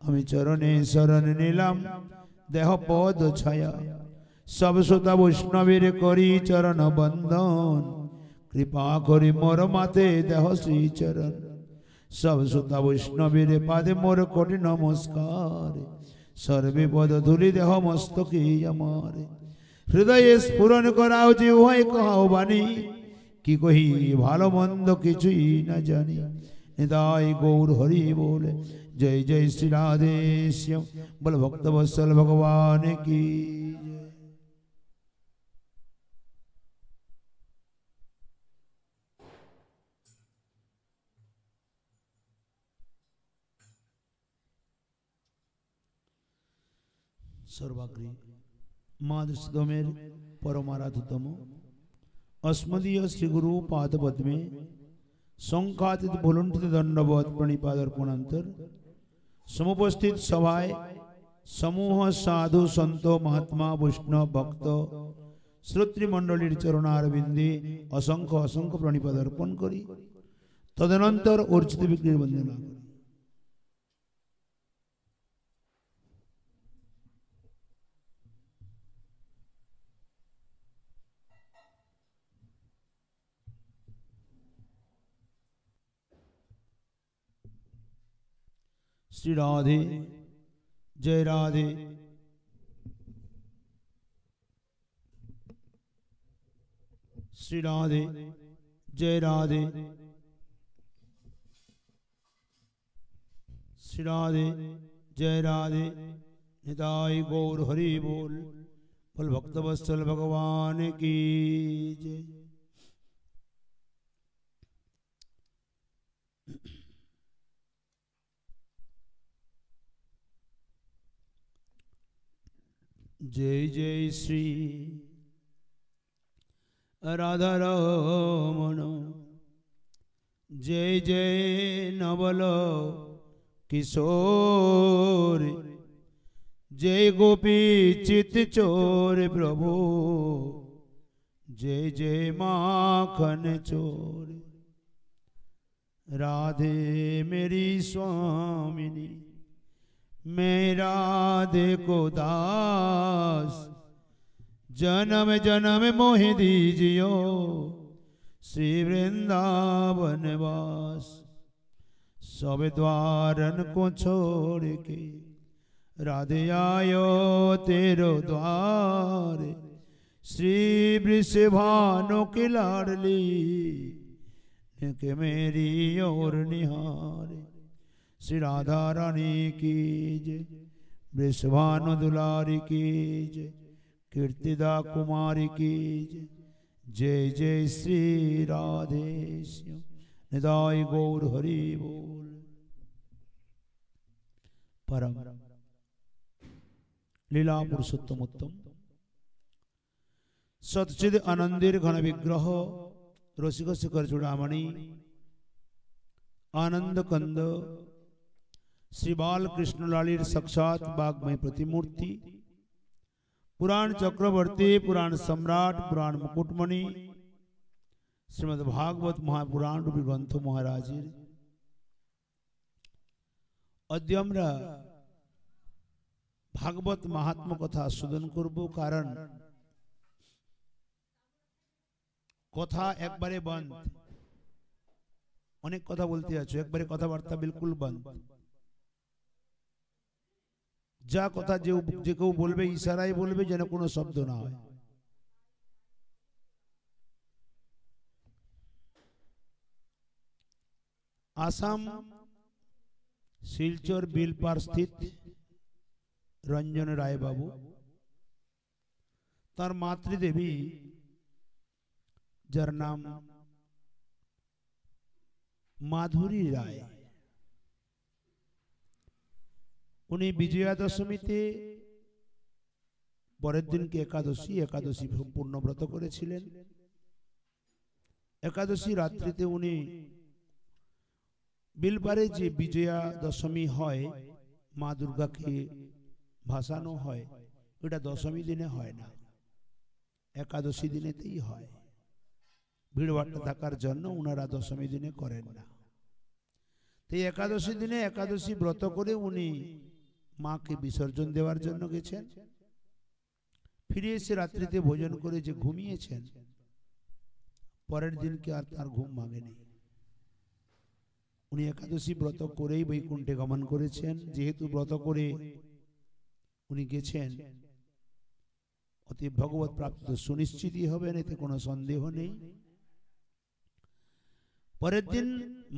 আমি চরণে শরণ নিলাম দেহ পদ ছায়া सब श्रोता वैष्णवीर करी चरण बंदन कृपा करी मोर माते देह श्री चरण सब श्रोता वैष्णवीर पादे मोर कोटि नमस्कार सर्वे पद धूलि देह मस्तके अमारे हृदय स्फुरन कराओ जे उहाय कहाओ बानी कि कही भालो मंद किछुई न जानी निताय गौर हरि बोल जय जय श्री राधे श्याम बोल भक्त वत्सल भगवान की सर्वाग्री माधुसुदमेर परमाराधतम अस्मदीय श्री गुरु पाद पद्मे संकातित भुलुंठित दंडवत प्रणिपादर्पणांतर समुपस्थित सभाय समूह साधु संत महात्मा वैष्णव भक्त श्रोत्री मंडलीर चरणारविंदे असंख्य असंख्य प्रणिपादर्पण करी तदनंतर अर्चित विग्रह वंदना करी श्री राधे जय राधे श्री राधे जय राधे श्री राधे जय राधे निताय गौर हरि बोल फल भक्त वत्सल भगवान की जय। जय जय श्री राधा रमण जय जय नवल किशोर जय गोपी चित चोर प्रभु जय जय माखन चोर राधे मेरी स्वामिनी मेरा देखो दास जन्म जन्म मोहि दीजियो श्री वृंदावन वास सब द्वारन को छोड़ के राधे आयो तेरो द्वार श्री वृषभानु की लाडली के मेरी और निहारे श्री राधा रानी की जय वृषभानु दुलारी की जय कीर्तिदा कुमारी की जय जय जय श्री राधे श्याम निदाय गौर हरि बोल। परम लीला पुरुषोत्तम उत्तम सच्चिद आनंदीर घन विग्रह रसिक शिखर चूड़ामणि आनंद कंद श्री बाल कृष्ण लालीर साक्षात बागमय प्रतिमूर्ति पुराण चक्रवर्ती पुराण सम्राट पुराण मुकुटमणि श्रीमद् भागवत महापुराण रूपी ग्रंथ महाराजेर अद्य आमरा भागवत महात्म कथा आस्वादन करब कारण कथा एकबारे बंद अनेक कथा बोलते आछो एकबारे कथाबार्ता बिल्कुल बंद जा कथा जे केउ बोलबे इशाराय बोलबे जेन कोनो शब्द ना हय आसाम शिलचर बिलपार स्थित रंजन राय बाबू तार मातृदेवी जार नाम माधुरी राय उन्हीं विजया दशमीते परेर दिन के एकादशी पूर्ण व्रत करेছিলেন। एकादशी रात्रिते उन्हीं बिलपारे जे विजया दशमी हय मा दुर्गा के भासानो हय ओटा दशमी दिने हय ना एकादशी दिनेतेई हय भीड़भाट्टा थाकार जन्य उनारा दशमी दिने करेन ना। तो एकादशी दिने एकादशी व्रत करे उनी মাকে বিসর্জন দেওয়ার জন্য গেছেন, ফিরে এসে রাত্রিতে ভোজন করে যে ঘুমিয়েছেন, পরের দিনকে আর তার ঘুম ভাঙেনি। উনি একাদশী ব্রত করেই বৈকুণ্ঠে গমন করেছেন। যেহেতু ব্রত করে উনি গেছেন, অতএব ভগবত প্রাপ্ত সুনিশ্চিতই হবেন, এতে কোনো সন্দেহ নেই। পরের দিন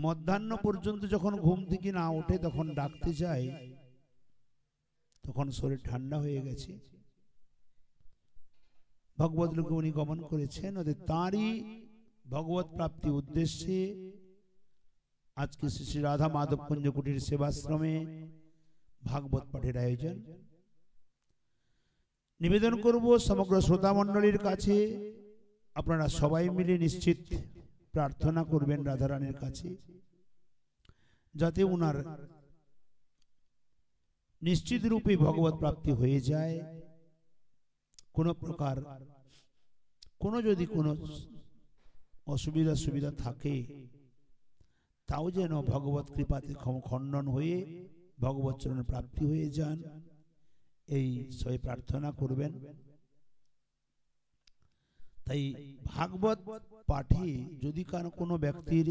মধ্যাহ্ন পর্যন্ত যখন ঘুম থেকে না ওঠে, তখন ডাকতে যায়, তখন শরীর ঠান্ডা হয়ে গেছে। ভগবত লোকে উনি গমন করেছেন। ওদের তাঁরই ভগবত প্রাপ্তি উদ্দেশ্যে আজকে শ্রী শ্রী রাধা মাধব কুঞ্জ কুটির সেবাশ্রমে ভাগবত পাঠের আয়োজন। নিবেদন করব সমগ্র শ্রোতা মণ্ডলীর কাছে, আপনারা সবাই মিলে নিশ্চিত প্রার্থনা করবেন রাধারানীর কাছে, যাতে উনার নিশ্চিত রূপে ভগবত প্রাপ্তি হয়ে যায়। কোন প্রকার যদি কোনো অসুবিধা সুবিধা থাকে, তাও যেন ভগবত কৃপাতে খণ্ডন হয়ে ভগবত চরণে প্রাপ্তি হয়ে যান, এই সবাই প্রার্থনা করবেন। তাই ভাগবত পাঠে যদি কোনো ব্যক্তির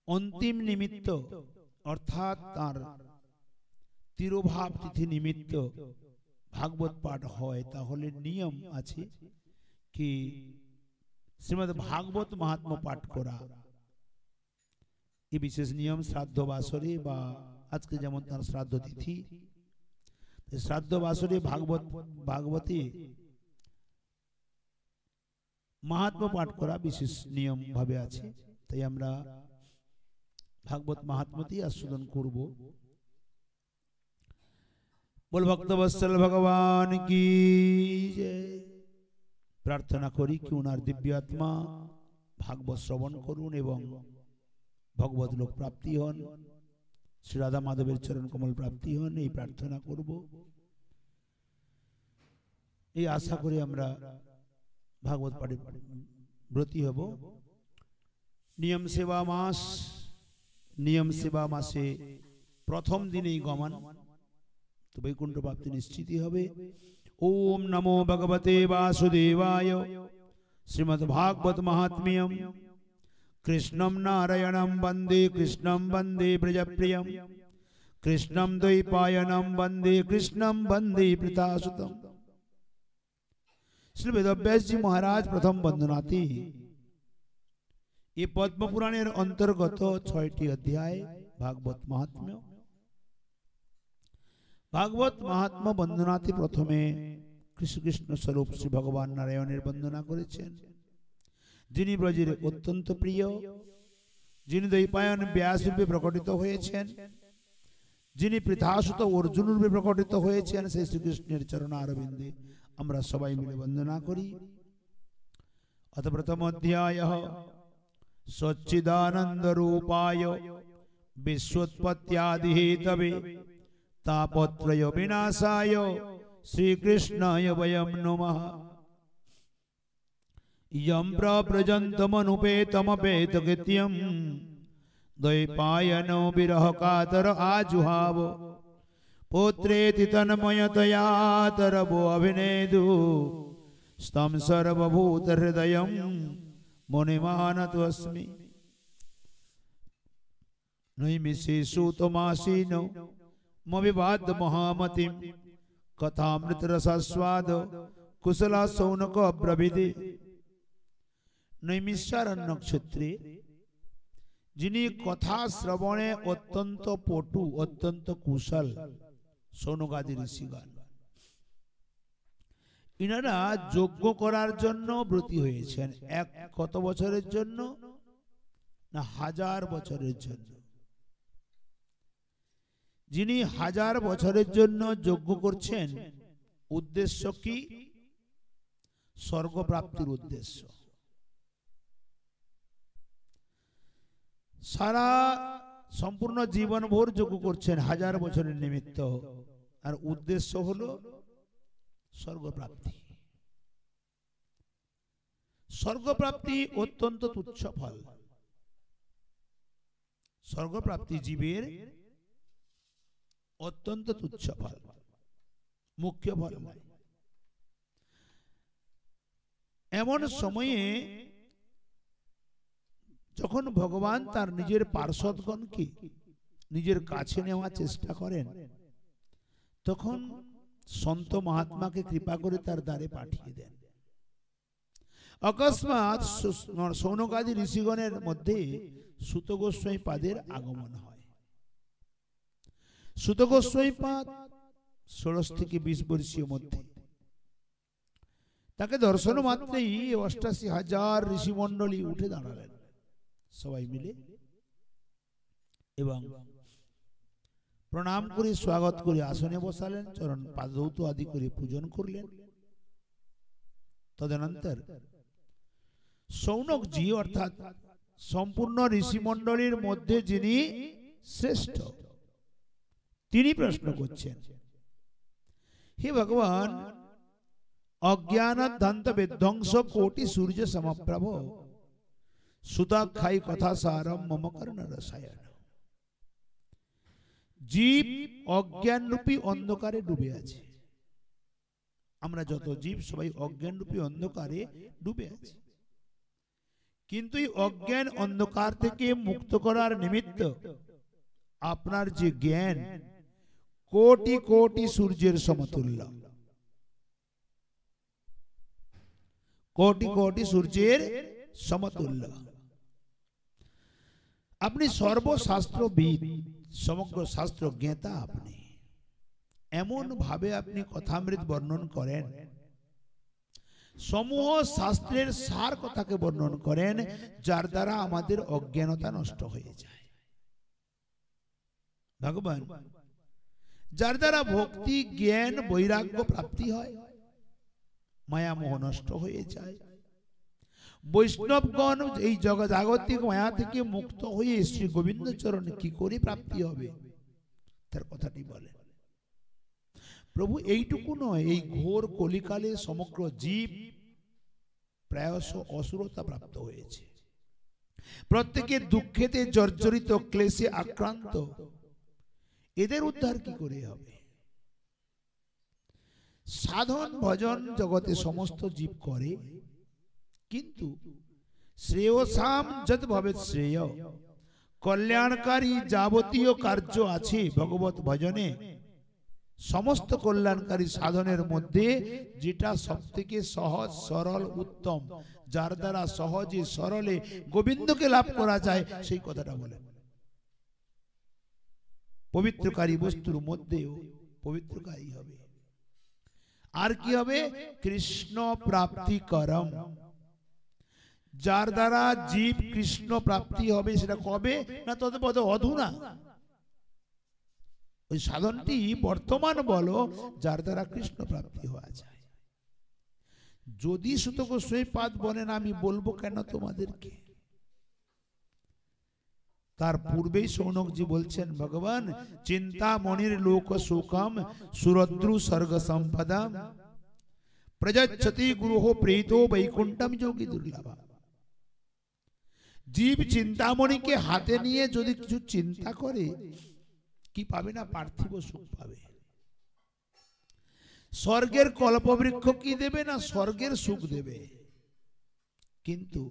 অন্তিম নিমিত্ত, অর্থাৎ তার তিরোভাব তিথি নিমিত্ত ভাগবত পাঠ হয়, তাহলে নিয়ম আছে কি শ্রীমদ ভাগবত মাহাত্ম্য পাঠ করা। এই বিশেষ নিয়ম শ্রাদ্ধ বাসরে, বা আজকে যেমন তার শ্রাদ্ধ তিথি, শ্রাদ্ধ বাসরে ভাগবতী মাহাত্ম্য পাঠ করা বিশেষ নিয়ম ভাবে আছে। তাই আমরা ভাগবত মাহাত্ম্যটি আস্বাদন করব। বল ভক্তবৎসল ভগবান কি জয়। প্রার্থনা করি কি উনার দিব্য আত্মা ভাগবত শ্রবণ করুন এবং ভগবত লোক প্রাপ্তি হন, শ্রী রাধা মাধবের চরণ কমল প্রাপ্তি হন, এই প্রার্থনা করব। এই আশা করি আমরা ভাগবত পাঠে ব্রতী হব। নিয়ম সেবা মাসে প্রথম দিনেই গমন, তো বৈকুণ্ঠ প্রাপ্তি নিশ্চিতই হবে। ওম নমো ভগবতে বাসুদেবায়। শ্রীমদ্ ভাগবত মাহাত্ম্যম। কৃষ্ণম নারায়ণম বন্দে কৃষ্ণম বন্দে ব্রজপ্রিয়ম। কৃষ্ণম দ্বৈপায়নম বন্দে কৃষ্ণম বন্দে প্রীতাসুতম। শ্রী বেদব্যাস জি মহারাজ প্রথম বন্দনাতে এই পদ্ম পুরাণের অন্তর্গত 6টি অধ্যায় ভাগবত মাহাত্ম্য। ভাগবত মাহাত্ম্য বন্দনাতে প্রথমে কৃষ্ণ স্বরূপ শ্রী ভগবান নারায়ণের বন্দনা করেছেন, যিনি ব্রজের অত্যন্ত প্রিয়, যিনি দ্বৈপায়ন ব্যাস রূপে প্রকটিত হয়েছেন, যিনি পৃথাসুত অর্জুন রূপে প্রকটিত হয়েছেন, সেই শ্রীকৃষ্ণের চরণ আরবিন্দে আমরা সবাই মিলে বন্দনা করি। অত প্রথম অধ্যায় সচ্চিদানন্দ রূপায় বিশ্বোৎপত্ত্যাদি হেতবে তাপত্রয় বিনাশায় শ্রীকৃষ্ণায় বয়ং নমঃ। यं प्रव्रजन्तमनुपेतमपेतकृत्यं द्वैपायनो विरह कातर आजुहाव। पुत्रेति तन्मयतया तरवो अभिनेदु स्तं सर्वभूतहृदयं मुनिमानतोऽस्मि। नैमिषेषु तमासीनो मविवाद महामतिं कथामृतरसस्वाद कुशला सौनक अब्रवीति। नैमिषारण्य क्षेत्रे যিনি কথা শ্রবণে অত্যন্ত পটু, অত্যন্ত কুশল সৌনকাদি ঋষিগণ, ইনারা যজ্ঞ করার জন্য ব্রতী হয়েছেন। কত বছরের জন্য? না, 1000 বছরের জন্য। যিনি 1000 বছরের জন্য যজ্ঞ করছেন, উদ্দেশ্য কি? স্বর্গ প্রাপ্তির উদ্দেশ্য। সারা সম্পূর্ণ জীবন ভোর যজ্ঞ করছেন 1000 বছরের নিমিত্ত, আর উদ্দেশ্য হলো স্বর্গপ্রাপ্তি। স্বর্গপ্রাপ্তি অত্যন্ত তুচ্ছ ফল। স্বর্গপ্রাপ্তি জীবের অত্যন্ত তুচ্ছ ফল, মুখ্য ফল নয়। এমন সময়ে যখন ভগবান তার নিজের পার্ষদগণকে নিজের কাছে নেওয়ার চেষ্টা করেন, তখন সন্ত মহাত্মাকে কৃপা করে তার দ্বারে পাঠিয়ে দেন। অকস্মাৎ সৌনকাদি ঋষিগণের মধ্যে সুত গোস্বামী পাদের আগমন হয়। সুত গোস্বামী পাদ 16 থেকে 20 বর্ষীয় মধ্যে। তাকে দর্শন মাত্রেই 88,000 ঋষিমণ্ডলী উঠে দাঁড়ালেন সবাই মিলে এবং প্রণাম করে স্বাগত করে আসনে বসালেন, চরণ পাদধৌত আদি করে পূজন করলেন। তদনন্তর সৌনকজি অর্থাৎ সম্পূর্ণ ঋষিমণ্ডলীর মধ্যে যিনি শ্রেষ্ঠ, তিনি প্রশ্ন করছেন, হে ভগবান, অজ্ঞানাধ্যান্ত বিধ্বংস কোটি সূর্য সমপ্রভ সুতাক্ষায়ী কথা সারম মম কর্ণ রসায়ন। জীব অজ্ঞান রূপী অন্ধকারে ডুবে আছে। আমরা যত জীব সবাই অজ্ঞান রূপী অন্ধকারে ডুবে আছে, কিন্তু এই অজ্ঞান অন্ধকার থেকে মুক্ত করার নিমিত্ত আপনার যে জ্ঞান কোটি কোটি সূর্যের সমতুল্য, কোটি কোটি সূর্যের সমতুল্য। আপনি সর্বশাস্ত্রবিদ, সমগ্র শাস্ত্র জ্ঞাতা। আপনি এমন ভাবে আপনি কথামৃত বর্ণন করেন, সমূহ শাস্ত্রের সার কথাকে বর্ণন করেন, যার দ্বারা আমাদের অজ্ঞানতা নষ্ট হয়ে যায়। ভগবান, যার দ্বারা ভক্তি জ্ঞান বৈরাগ্য প্রাপ্তি হয়, মায়া মোহ নষ্ট হয়ে যায়। বৈষ্ণবগণ এই জগজাগতিক মায়া থেকে মুক্ত হয়ে শ্রী গোবিন্দ চরণ কি করে প্রাপ্তি হবে তার কথাটি বলেন। প্রভু এইটুকু নয়, এই ঘোর কলিকালে সমগ্র জীব প্রায়শ অসুরতা প্রাপ্ত হয়েছে, প্রত্যেকে দুঃখেতে জর্জরিত, ক্লেশে আক্রান্ত। এদের উদ্ধার কি করে হবে? সাধন ভজন জগতে সমস্ত জীব করে, কিন্তু শ্রেয়সাম যত ভবেৎ শ্রেয়, কল্যাণকারী যাবতীয় কার্য আছে ভগবত ভজনে। সমস্ত কল্যাণকারী সাধনের মধ্যে যেটা সবথেকে সহজ, সরল, উত্তম, যার দ্বারা সহজে সরলে গোবিন্দকে লাভ করা যায়, সেই কথাটা বলেন। পবিত্রকারী বস্তুর মধ্যেও পবিত্রকারী হবে। আর কি হবে? কৃষ্ণ প্রাপ্তি করম। যার দ্বারা জীব কৃষ্ণ প্রাপ্তি হবে, সেটা কবে না? তৎপদ অধুনা। ওই সাধনটি বর্তমান বলো, যার দ্বারা কৃষ্ণ প্রাপ্তি হওয়া যায়। যদি সুত গোস্বামী পাদ বলেন, আমি বলবো কেন তোমাদেরকে? তার পূর্বেই সৌনকজি বলছেন, ভগবান চিন্তামণির লোক শোকম সুরদ্রু স্বর্গ সম্পদাম প্রযচ্ছতি গুরুহ প্রেতো বৈকুণ্ঠম যোগী দুর্লভা। জীব চিন্তামণিকে হাতে নিয়ে যদি কিছু চিন্তা করে, কি পাবে না? পার্থিব সুখ পাবে। স্বর্গের কল্পবৃক্ষ কি দেবে না? স্বর্গের সুখ দেবে। কিন্তু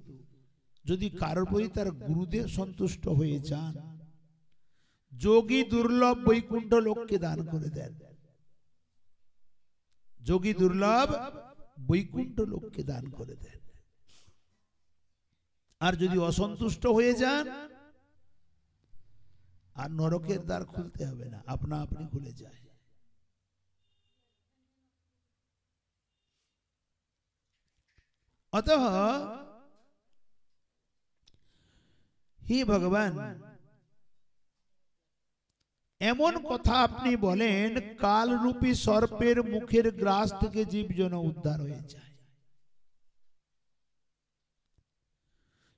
যদি কারোর প্রতি তার গুরুদেব সন্তুষ্ট হয়ে যান, যোগী দুর্লভ বৈকুণ্ঠ লোককে দান করে দেন। যোগী দুর্লভ বৈকুণ্ঠ লোককে দান করে দেন। আর যদি অসন্তুষ্ট হয়ে যান, আর নরকের দ্বার খুলতে হবে না, আপনা আপনি খুলে যায়। অতঃ হে ভগবান, এমন কথা আপনি বলেন, কালরূপী সর্পের মুখের গ্রাস থেকে জীব যেন উদ্ধার হয়ে যায়।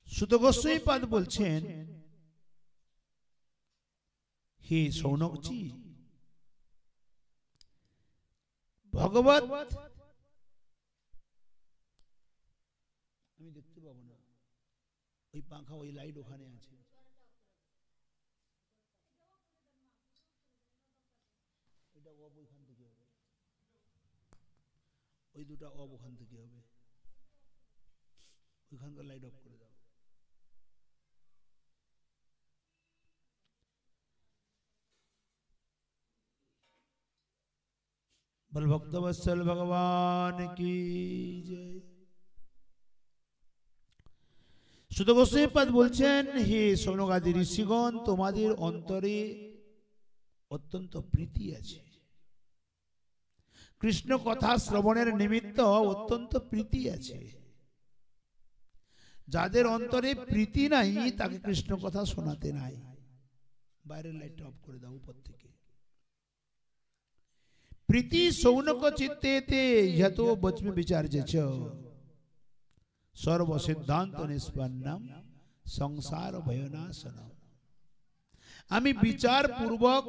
সুত গোস্বামী পাদ বলছেন, হে সৌনকজি, ভগবত আমি দেখতে পাবো না, ওই পাখা, ওই লাইট ওখানে আছে। ওইখান থেকে হবে, ওই দুটো অফ ওখান থেকে হবে, ওইখানকার লাইট অফ করে দাও। বল ভক্তবৎসল ভগবান কি জয়। সুত গোস্বামীপাদ বলছেন, হে শৌনকাদি ঋষিগণ, তোমাদের অন্তরে অত্যন্ত প্রীতি আছে, কৃষ্ণ কথা শ্রবণের নিমিত্ত অত্যন্ত প্রীতি আছে। যাদের অন্তরে প্রীতি নাই তাকে কৃষ্ণ কথা শোনাতে নাই। বাইরের লাইট অফ করে দাও উপর থেকে। প্রীতি শৌনক চিত্তেতে ইহতো বচমি বিচার্যচ সর্ব সিদ্ধান্ত নিষ্পন্নম সংসার ভয়নাশনম। আমি বিচার পূর্বক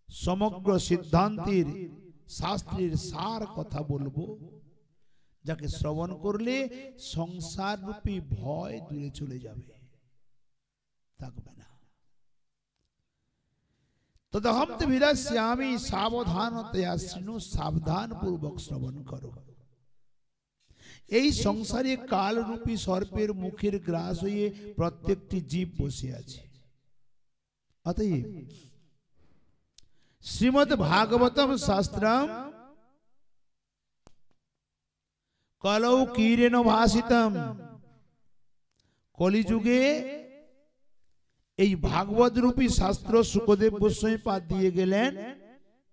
সমগ্র সিদ্ধান্তের শাস্ত্রের সার কথা বলবো, যাকে শ্রবণ করলে সংসার রূপী ভয় দূরে চলে যাবে, থাকবে না। তদহম তে বিরাস্যামি সাবধানতয়া শৃণু, সাবধান পূর্বক শ্রবণ করো। এই সংসারে কালরূপী সর্পের মুখের গ্রাস হয়ে প্রত্যেকটি জীব বসে আছে। অতএব শ্রীমদ্ ভাগবতম শাস্ত্রম কলৌ কীরেণ ভাষিতম। কলিযুগে এই ভাগবত রূপী শাস্ত্র শুকদেব গোস্বামী পাদ দিয়ে গেলেন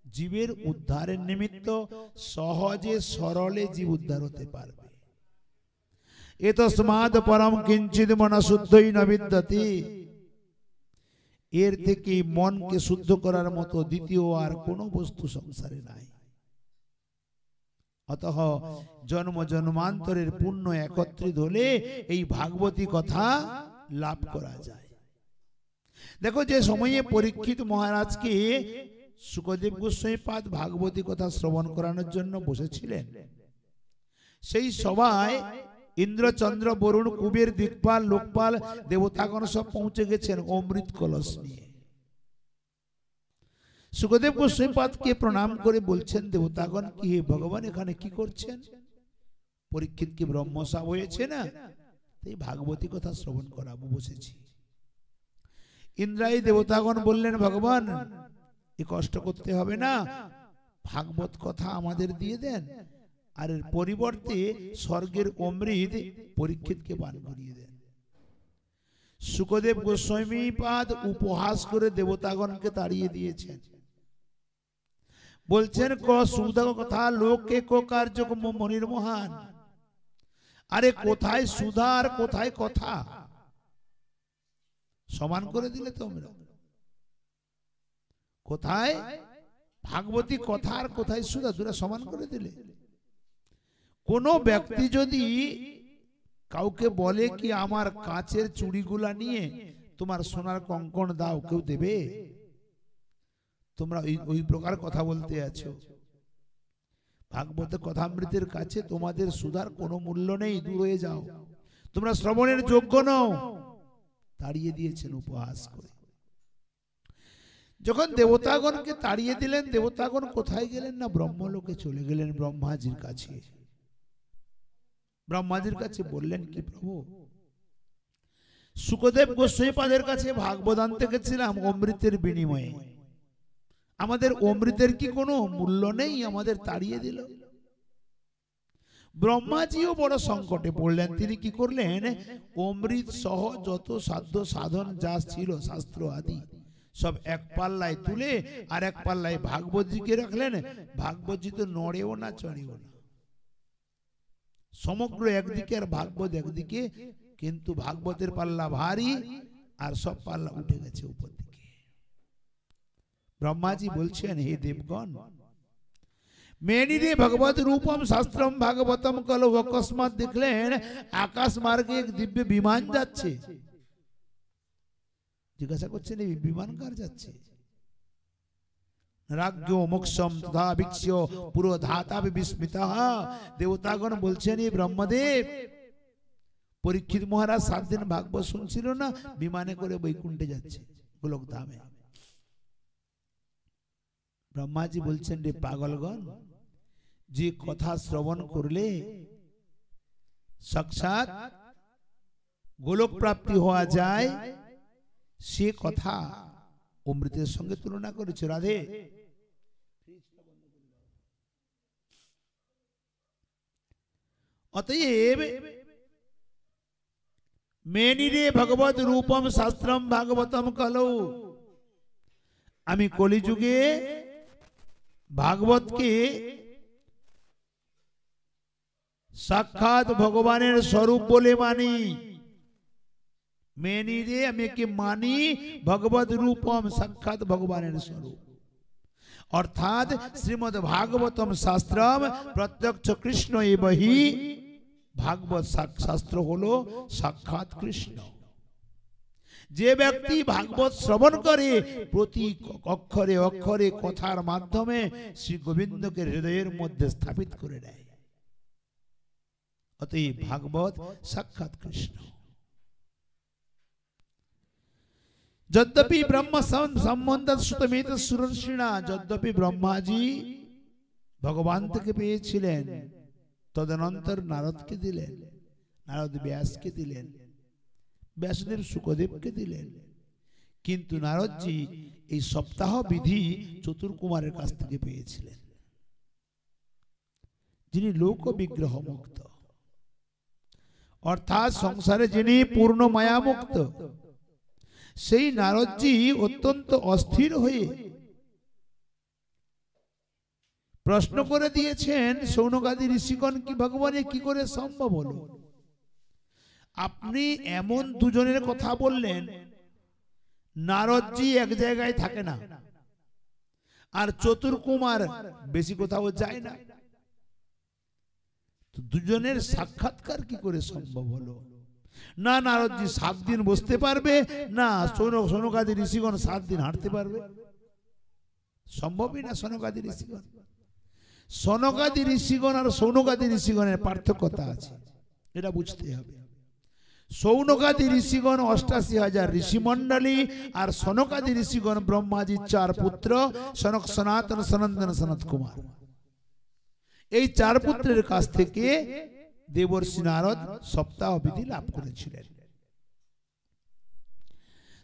জীবের উদ্ধারের নিমিত্ত। সহজে সরলে জীব উদ্ধার হতে পারবে। এতস্মাৎ পরম কিঞ্চিৎ মন শুদ্ধই ন বিদ্যতে। এর থেকে মনকে শুদ্ধ করার মতো দ্বিতীয় আর কোনো বস্তু সংসারে নাই। অতঃ জন্ম জন্মান্তরের পুণ্য একত্রিত হলে এই ভাগবতী কথা লাভ করা যায়। দেখো, যে সময়ে পরীক্ষিত মহারাজকে শুকদেব গোস্বামী পাদ ভাগবতী কথা শ্রবণ করানোর জন্য বসেছিলেন, সেই সভায় ইন্দ্রচন্দ্র বরুণ কুবের দিকপাল লোকপাল দেবতাগণ সব পৌঁছে গেছেন অমৃত কলস নিয়ে। শুকদেব গোস্বামী পাদকে প্রণাম করে বলছেন, দেবতাগণ কি হে ভগবান এখানে কি করছেন? পরীক্ষিত কি ব্রহ্মশাপ হয়েছে না? এই ভাগবতী কথা শ্রবণ করাবো বসেছি। ইন্দ্রাই দেবতাগণ বললেন, ভগবান এ কষ্ট করতে হবে না, ভাগবত কথা আমাদের দিয়ে দেন, আর এর পরিবর্তে স্বর্গের অমৃত পরীক্ষিতকে পান করিয়ে দেন। শুকদেব গোস্বামী পাদ উপহাস করে দেবতাগণকে তাড়িয়ে দিয়েছেন। বলছেন, ক সুধা কথা লোকে কো কার্য মনির মহান। আরে কোথায় সুধা আর কোথায় কথা? সমান করে দিলে তোমরা। কোথায় ভাগবতী কথা আর কোথায় সুধা, দুটো সমান করে দিলে। কোন ব্যক্তি যদি কাউকে বলে কি আমার কাঁচের চুড়িগুলা নিয়ে তোমার সোনার কঙ্কণ দাও, কেউ দেবে? তোমরা ওই প্রকার কথা বলতে আছো। ভাগবত কথামৃতের কাছে তোমাদের সুধার কোনো মূল্য নেই, দূর হয়ে যাও, তোমরা শ্রবণের যোগ্য নও। তাড়িয়ে দিয়েছেন উপহাস করে। যখন দেবতাগণকে তাড়িয়ে দিলেন, দেবতাগণ কোথায় গেলেন না ব্রহ্মলোকে চলে গেলেন, ব্রহ্মাজির কাছে। ব্রহ্মাজির কাছে বললেন, কি প্রভু, শুকদেব গোস্বামী পাদের কাছে ভাগবত আনতে গেছিলাম অমৃতের বিনিময়ে, আমাদের অমৃতের কি কোনো মূল্য নেই? আমাদের তাড়িয়ে দিল। ব্রহ্মাজিও বড় সংকটে পড়লেন। তিনি কি করলেন, অমৃত সহ যত সাধ্য সাধন যা ছিল শাস্ত্র আদি সব এক পাল্লায় তুলে আর এক পাল্লায় ভাগবতজিকে রাখলেন। ভাগবতজি তো নড়েও না চড়েও না, সমগ্র একদিকে আর ভাগবত একদিকে, কিন্তু ভাগবতের পাল্লা ভারী আর সব পাল্লা উঠে গেছে উপর দিকে। ব্রহ্মাজি বলছেন, হে দেবগণ, মেনিরে ভগবত রূপম শাস্ত্রম ভাগবতম কলৌ। অকস্মাৎ দেখলেন আকাশ মার্গে এক দিব্য বিমান যাচ্ছে। জিজ্ঞাসা করছেন, এই বিমান কার যাচ্ছে? রাজ্ঞ মোক্ষম তথা ভিক্ষ্য পুরো ধাতা বিস্মিতঃ। দেবতাগণ বলছেন, এই ব্রহ্মদেব, পরীক্ষিত মহারাজ 7 দিন ভাগবত শুনছিল না, বিমানে করে বৈকুণ্ঠে যাচ্ছে, গোলক ধামে। ব্রহ্মাজি বলছেন, রে পাগলগণ, যে কথা শ্রবণ করলে সাক্ষাৎ গোলক প্রাপ্তি হওয়া যায়, সে কথা অমৃতের সঙ্গে তুলনা করেছে। রাধে, অতএব মেনিরে ভগবত রূপম শাস্ত্রম ভাগবতম কলৌ, আমি কলিযুগে ভাগবতকে সাক্ষাৎ ভগবানের স্বরূপ বলে মানি। মেনিরে আমি কি মানি ভগবত রূপম, সাক্ষাৎ ভগবানের স্বরূপ, অর্থাৎ শ্রীমদ ভাগবতম শাস্ত্রম প্রত্যক্ষ কৃষ্ণ এবহি, ভাগবত শাস্ত্র হলো সাক্ষাৎ কৃষ্ণ। যে ব্যক্তি ভাগবত শ্রবণ করে প্রতি অক্ষরে অক্ষরে কথার মাধ্যমে শ্রী গোবিন্দকে হৃদয়ের মধ্যে স্থাপিত করে দেয়, অতএব ভাগবত সাক্ষাৎ কৃষ্ণ। যদ্যপি ব্রহ্ম সম্বন্ধ সুতমেত সুরর্ষিণা, যদ্যপি ব্রহ্মাজি ভগবান থেকে পেয়েছিলেন, তদনন্তর নারদকে দিলেন, নারদ ব্যাসকে দিলেন, ব্যাসদেব সুখদেবকে দিলেন, কিন্তু নারদজি এই সপ্তাহ বিধি চতুর্কুমারের কাছ থেকে পেয়েছিলেন, যিনি লোক বিগ্রহ মুক্ত, অর্থাৎ সংসারে যিনি পূর্ণ মায়া মুক্ত। সেই নারদজি অত্যন্ত অস্থির হয়ে প্রশ্ন করে দিয়েছেন, সৌনকাদি ঋষিগণ কি ভগবানের কি করে সম্ভব হলো? আপনি এমন দুজনের কথা বললেন, নারদজি এক জায়গায় থাকে না, আর চতুর্কুমার বেশি কোথাও যায় না, দুজনের সাক্ষাৎকার কি করে সম্ভব হলো? না নারদজি 7 দিন বসতে পারবে, না সৌনকাদি ঋষিগণ 7 দিন হাঁটতে পারবে, সম্ভবই না। সনকাদি ঋষিগণ, সনকাদি ঋষিগণ আর সৌনকাদি ঋষিগণের পার্থক্যতা আছে, এটা বুঝতে হবে। সৌনকাদি ঋষিগণ 88,000 ঋষিমণ্ডলী, আর সনকাদি ঋষিগণ ব্রহ্মাজির 4 পুত্র, সনক, সনাতন, সনন্দন, সনত কুমার। এই 4 পুত্রের কাছ থেকে দেবর্ষি নারদ সপ্তাহ বিধি লাভ করেছিলেন।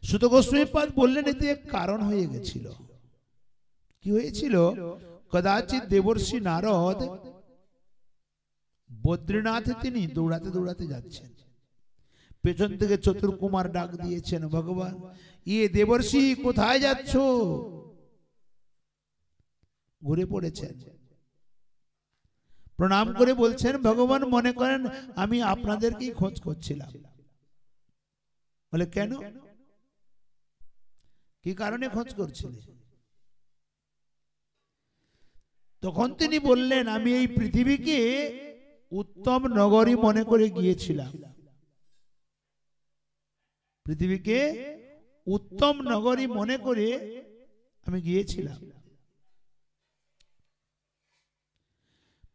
সুত গোস্বামীপাদ বললেন, এতে এক কারণ হয়ে গেছিল। কি হয়েছিল? কদাচিৎ দেবর্ষি নারদ বদ্রীনাথে তিনি দৌড়াতে দৌড়াতে যাচ্ছেন, পেছন থেকে চতুর্কুমার ডাক দিয়েছেন, ভগবান ইয়ে দেবর্ষি কোথায় যাচ্ছ? ঘুরে পড়েছেন, প্রণাম করে বলছেন, ভগবান মনে করেন আমি আপনাদেরকেই খোঁজ করছিলাম। বলে কেন, কি কারণে খোঁজ করছিলেন? তখন তিনি বললেন, আমি এই পৃথিবীকে উত্তম নগরী মনে করে গিয়েছিলাম, পৃথিবীকে উত্তম নগরী মনে করে আমি গিয়েছিলাম।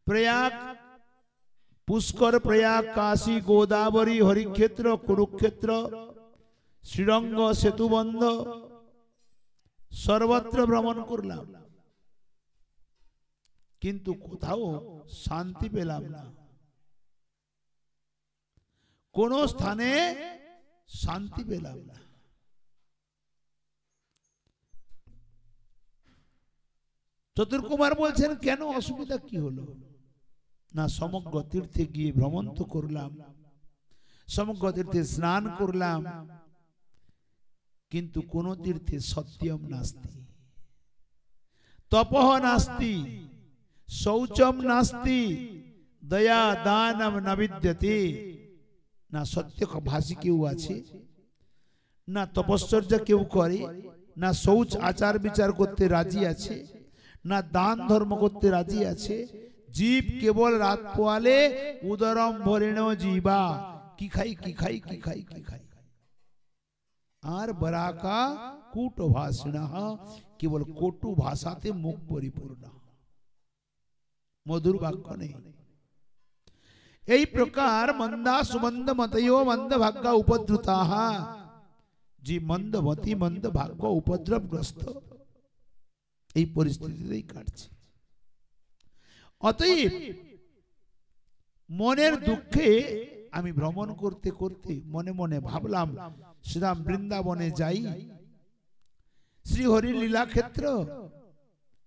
প্রয়াগ, পুষ্কর, প্রয়াগ, কাশী, গোদাবরী, হরিক্ষেত্র, কুরুক্ষেত্র, শ্রীরঙ্গ, সেতুবন্ধ সর্বত্র ভ্রমণ করলাম, কিন্তু কোথাও শান্তি পেলাম না, কোন স্থানে শান্তি পেলাম না। চতুর্কুমার বলছেন, কেন, অসুবিধা কি হলো? না, সমগ্র তীর্থে গিয়ে ভ্রমণ তো করলাম, সমগ্র তীর্থে স্নান করলাম, কিন্তু কোন তীর্থে সত্যম নাস্তি, তপঃ নাস্তি, শৌচম নাস্তি, দয়া দানম ন বিদ্যতে। না সত্য ভাষী কেউ আছে, না তপশ্চর্যা কেউ করে, না শৌচ আচার বিচার করতে রাজি আছে, না দান ধর্ম করতে রাজি আছে। জীব কেবল রাত পোয়ালে উদরম ভরেণ জীবা, কি খাই কি খাই কি খাই কি খাই, আর বরাকা কূট ভাষণ, কেবল কটু ভাষাতে মুখ পরিপূর্ণ, মধুর বাক্য নেই। এই প্রকার মন্দা সুমন্দ মতयो মন্দ ভাগ্য উপদ্রুতাঃ, যে মন্দমতি মন্দ ভাগ্য উপদ্রবগ্রস্ত, এই পরিস্থিতিতেই কাটছে। অতএব মনের দুঃখে আমি ভ্রমণ করতে করতে মনে মনে ভাবলাম শ্রীরাম বৃন্দাবনে যাই, শ্রীহরির লীলাক্ষেত্র,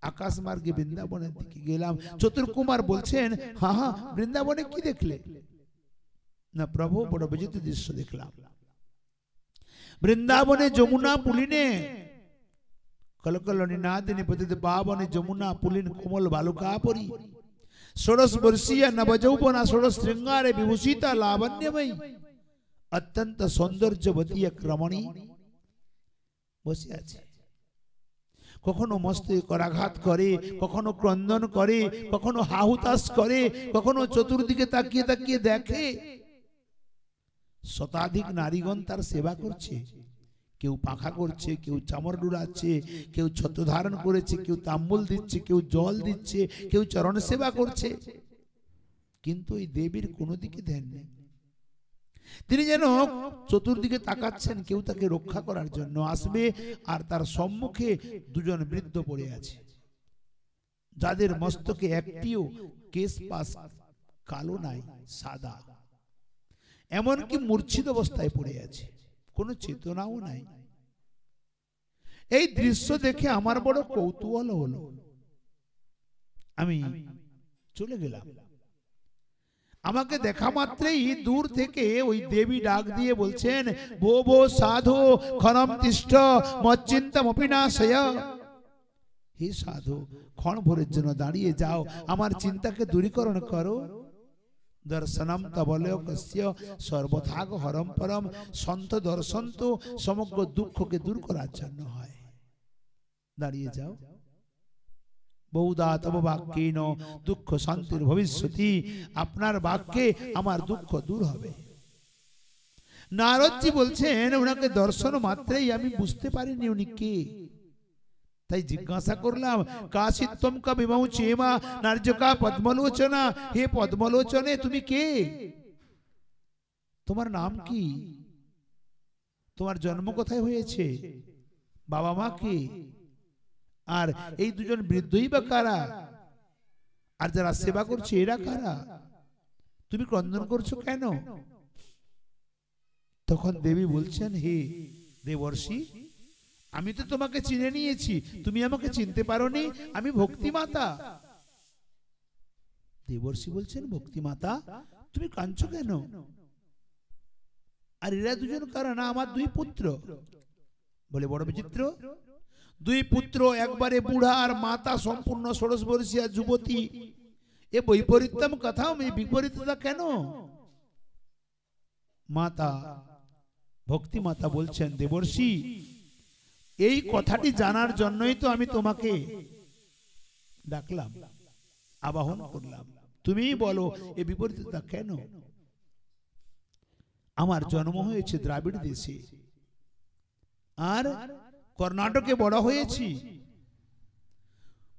আকাশ মার্গে বৃন্দাবনের দিকে গেলাম। চতুর্কুমার বলছেন, হ্যাঁ হ্যাঁ, বৃন্দাবনে কি দেখলে? না প্রভু, বড় বিচিত্র দৃশ্য দেখলাম। বৃন্দাবনে যমুনা পুলিনে কলকল নিনাদিনী পতিত পাবনে যমুনা পুলিন কোমল বালুকা পরি ষোড়শ বর্ষীয় নবযৌবনা ষোড়শ শৃঙ্গারে বিভূষিতা লাবণ্যময়ী অত্যন্ত সৌন্দর্যবতী এক রমণী বসে আছে। কখনো মস্তকে করাঘাত করে, কখনো ক্রন্দন করে, কখনো হাহুতাশ করে, কখনো চতুর্দিকে তাকিয়ে তাকিয়ে দেখে। শতাধিক নারীগণ তার সেবা করছে। কেউ পাখা করছে, কেউ চামর ডুরাচ্ছে, কেউ ছত্র ধারণ করেছে, কেউ তাম্বুল দিচ্ছে, কেউ জল দিচ্ছে, কেউ চরণ সেবা করছে। কিন্তু এই দেবীর কোনো দিকে ধ্যান নেই। তিনি যেন চতুর্দিকে তাকাচ্ছেন, কেউ তাকে রক্ষা করার জন্য আসবে। আর তার সম্মুখে দুজন বৃদ্ধ পড়ে আছে, যাদের মস্তকে একটিও কেশ পাশ কালো নাই, সাদা। এমনকি মূর্ছিত অবস্থায় পড়ে আছে, কোনো চেতনাও নাই। এই দৃশ্য দেখে আমার বড় কৌতূহল হলো। আমি চলে গেলাম। আমাকে দেখা মাত্রই দূর থেকে ওই দেবী ডাক দিয়ে বলছেন, ভো ভো সাধু ক্ষণম তিষ্ঠ মচ্চিন্তম অপিনাশয়। হে সাধু, ক্ষণ ভোরের জন্য দাঁড়িয়ে যাও, আমার চিন্তাকে দূরীকরণ করো। দর্শনম তবলোকস্য সর্বথাগ হরম পরম। সন্ত দর্শন তো সমগ্র দুঃখকে দূর করার জন্য হয়। দাঁড়িয়ে যাও। বহুধা তব বাক্যেন দুঃখ শান্তির ভবিষ্যতি। আপনার বাক্যে আমার দুঃখ দূর হবে। নারদজি বলছেন, ওনাকে দর্শন মাত্রেই আমি বুঝতে পারিনি উনি কে। তাই জিজ্ঞাসা করলাম, কাশিত্বম কা বিমৌ চেমা নার্যকা পদ্মলোচনা। হে পদ্মলোচনে, তুমি কে? তোমার নাম কি? তোমার জন্ম কোথায় হয়েছে? বাবা মা কে? আর এই দুজন বৃদ্ধই বা কারা? আর যারা সেবা করছে এরা কারা? তুমি ক্রন্দন করছো কেন? তখন দেবী বলছেন, হে দেবর্ষি, আমি তো তোমাকে চিনে নিয়েছি, তুমি আমাকে চিনতে পারোনি। আমি ভক্তি মাতা। দেবর্ষি বলছেন, ভক্তি মাতা, তুমি কাঁদছো কেন? আর এরা দুজন কারা? না, আমার দুই পুত্র। বলে, বড় বিচিত্র। দুই পুত্র, একবারে বুড়া আর মাতা সম্পূর্ণ ষোড়শ বর্ষীয় যুবতী। এ বৈপরীত্যম কথা, এই বিপরীততা কেন? মাতা, ভক্তি মাতা বলছেন, দেবর্ষি, এই কথাটি জানার জন্যই তো আমি তোমাকে ডাকলাম, আবাহন করলাম। তুমি বলো, এই বিপরীততা কেন? আমার জন্ম হয়েছে দ্রাবিড় দেশে, আর কর্ণাটকে বড় হয়েছি।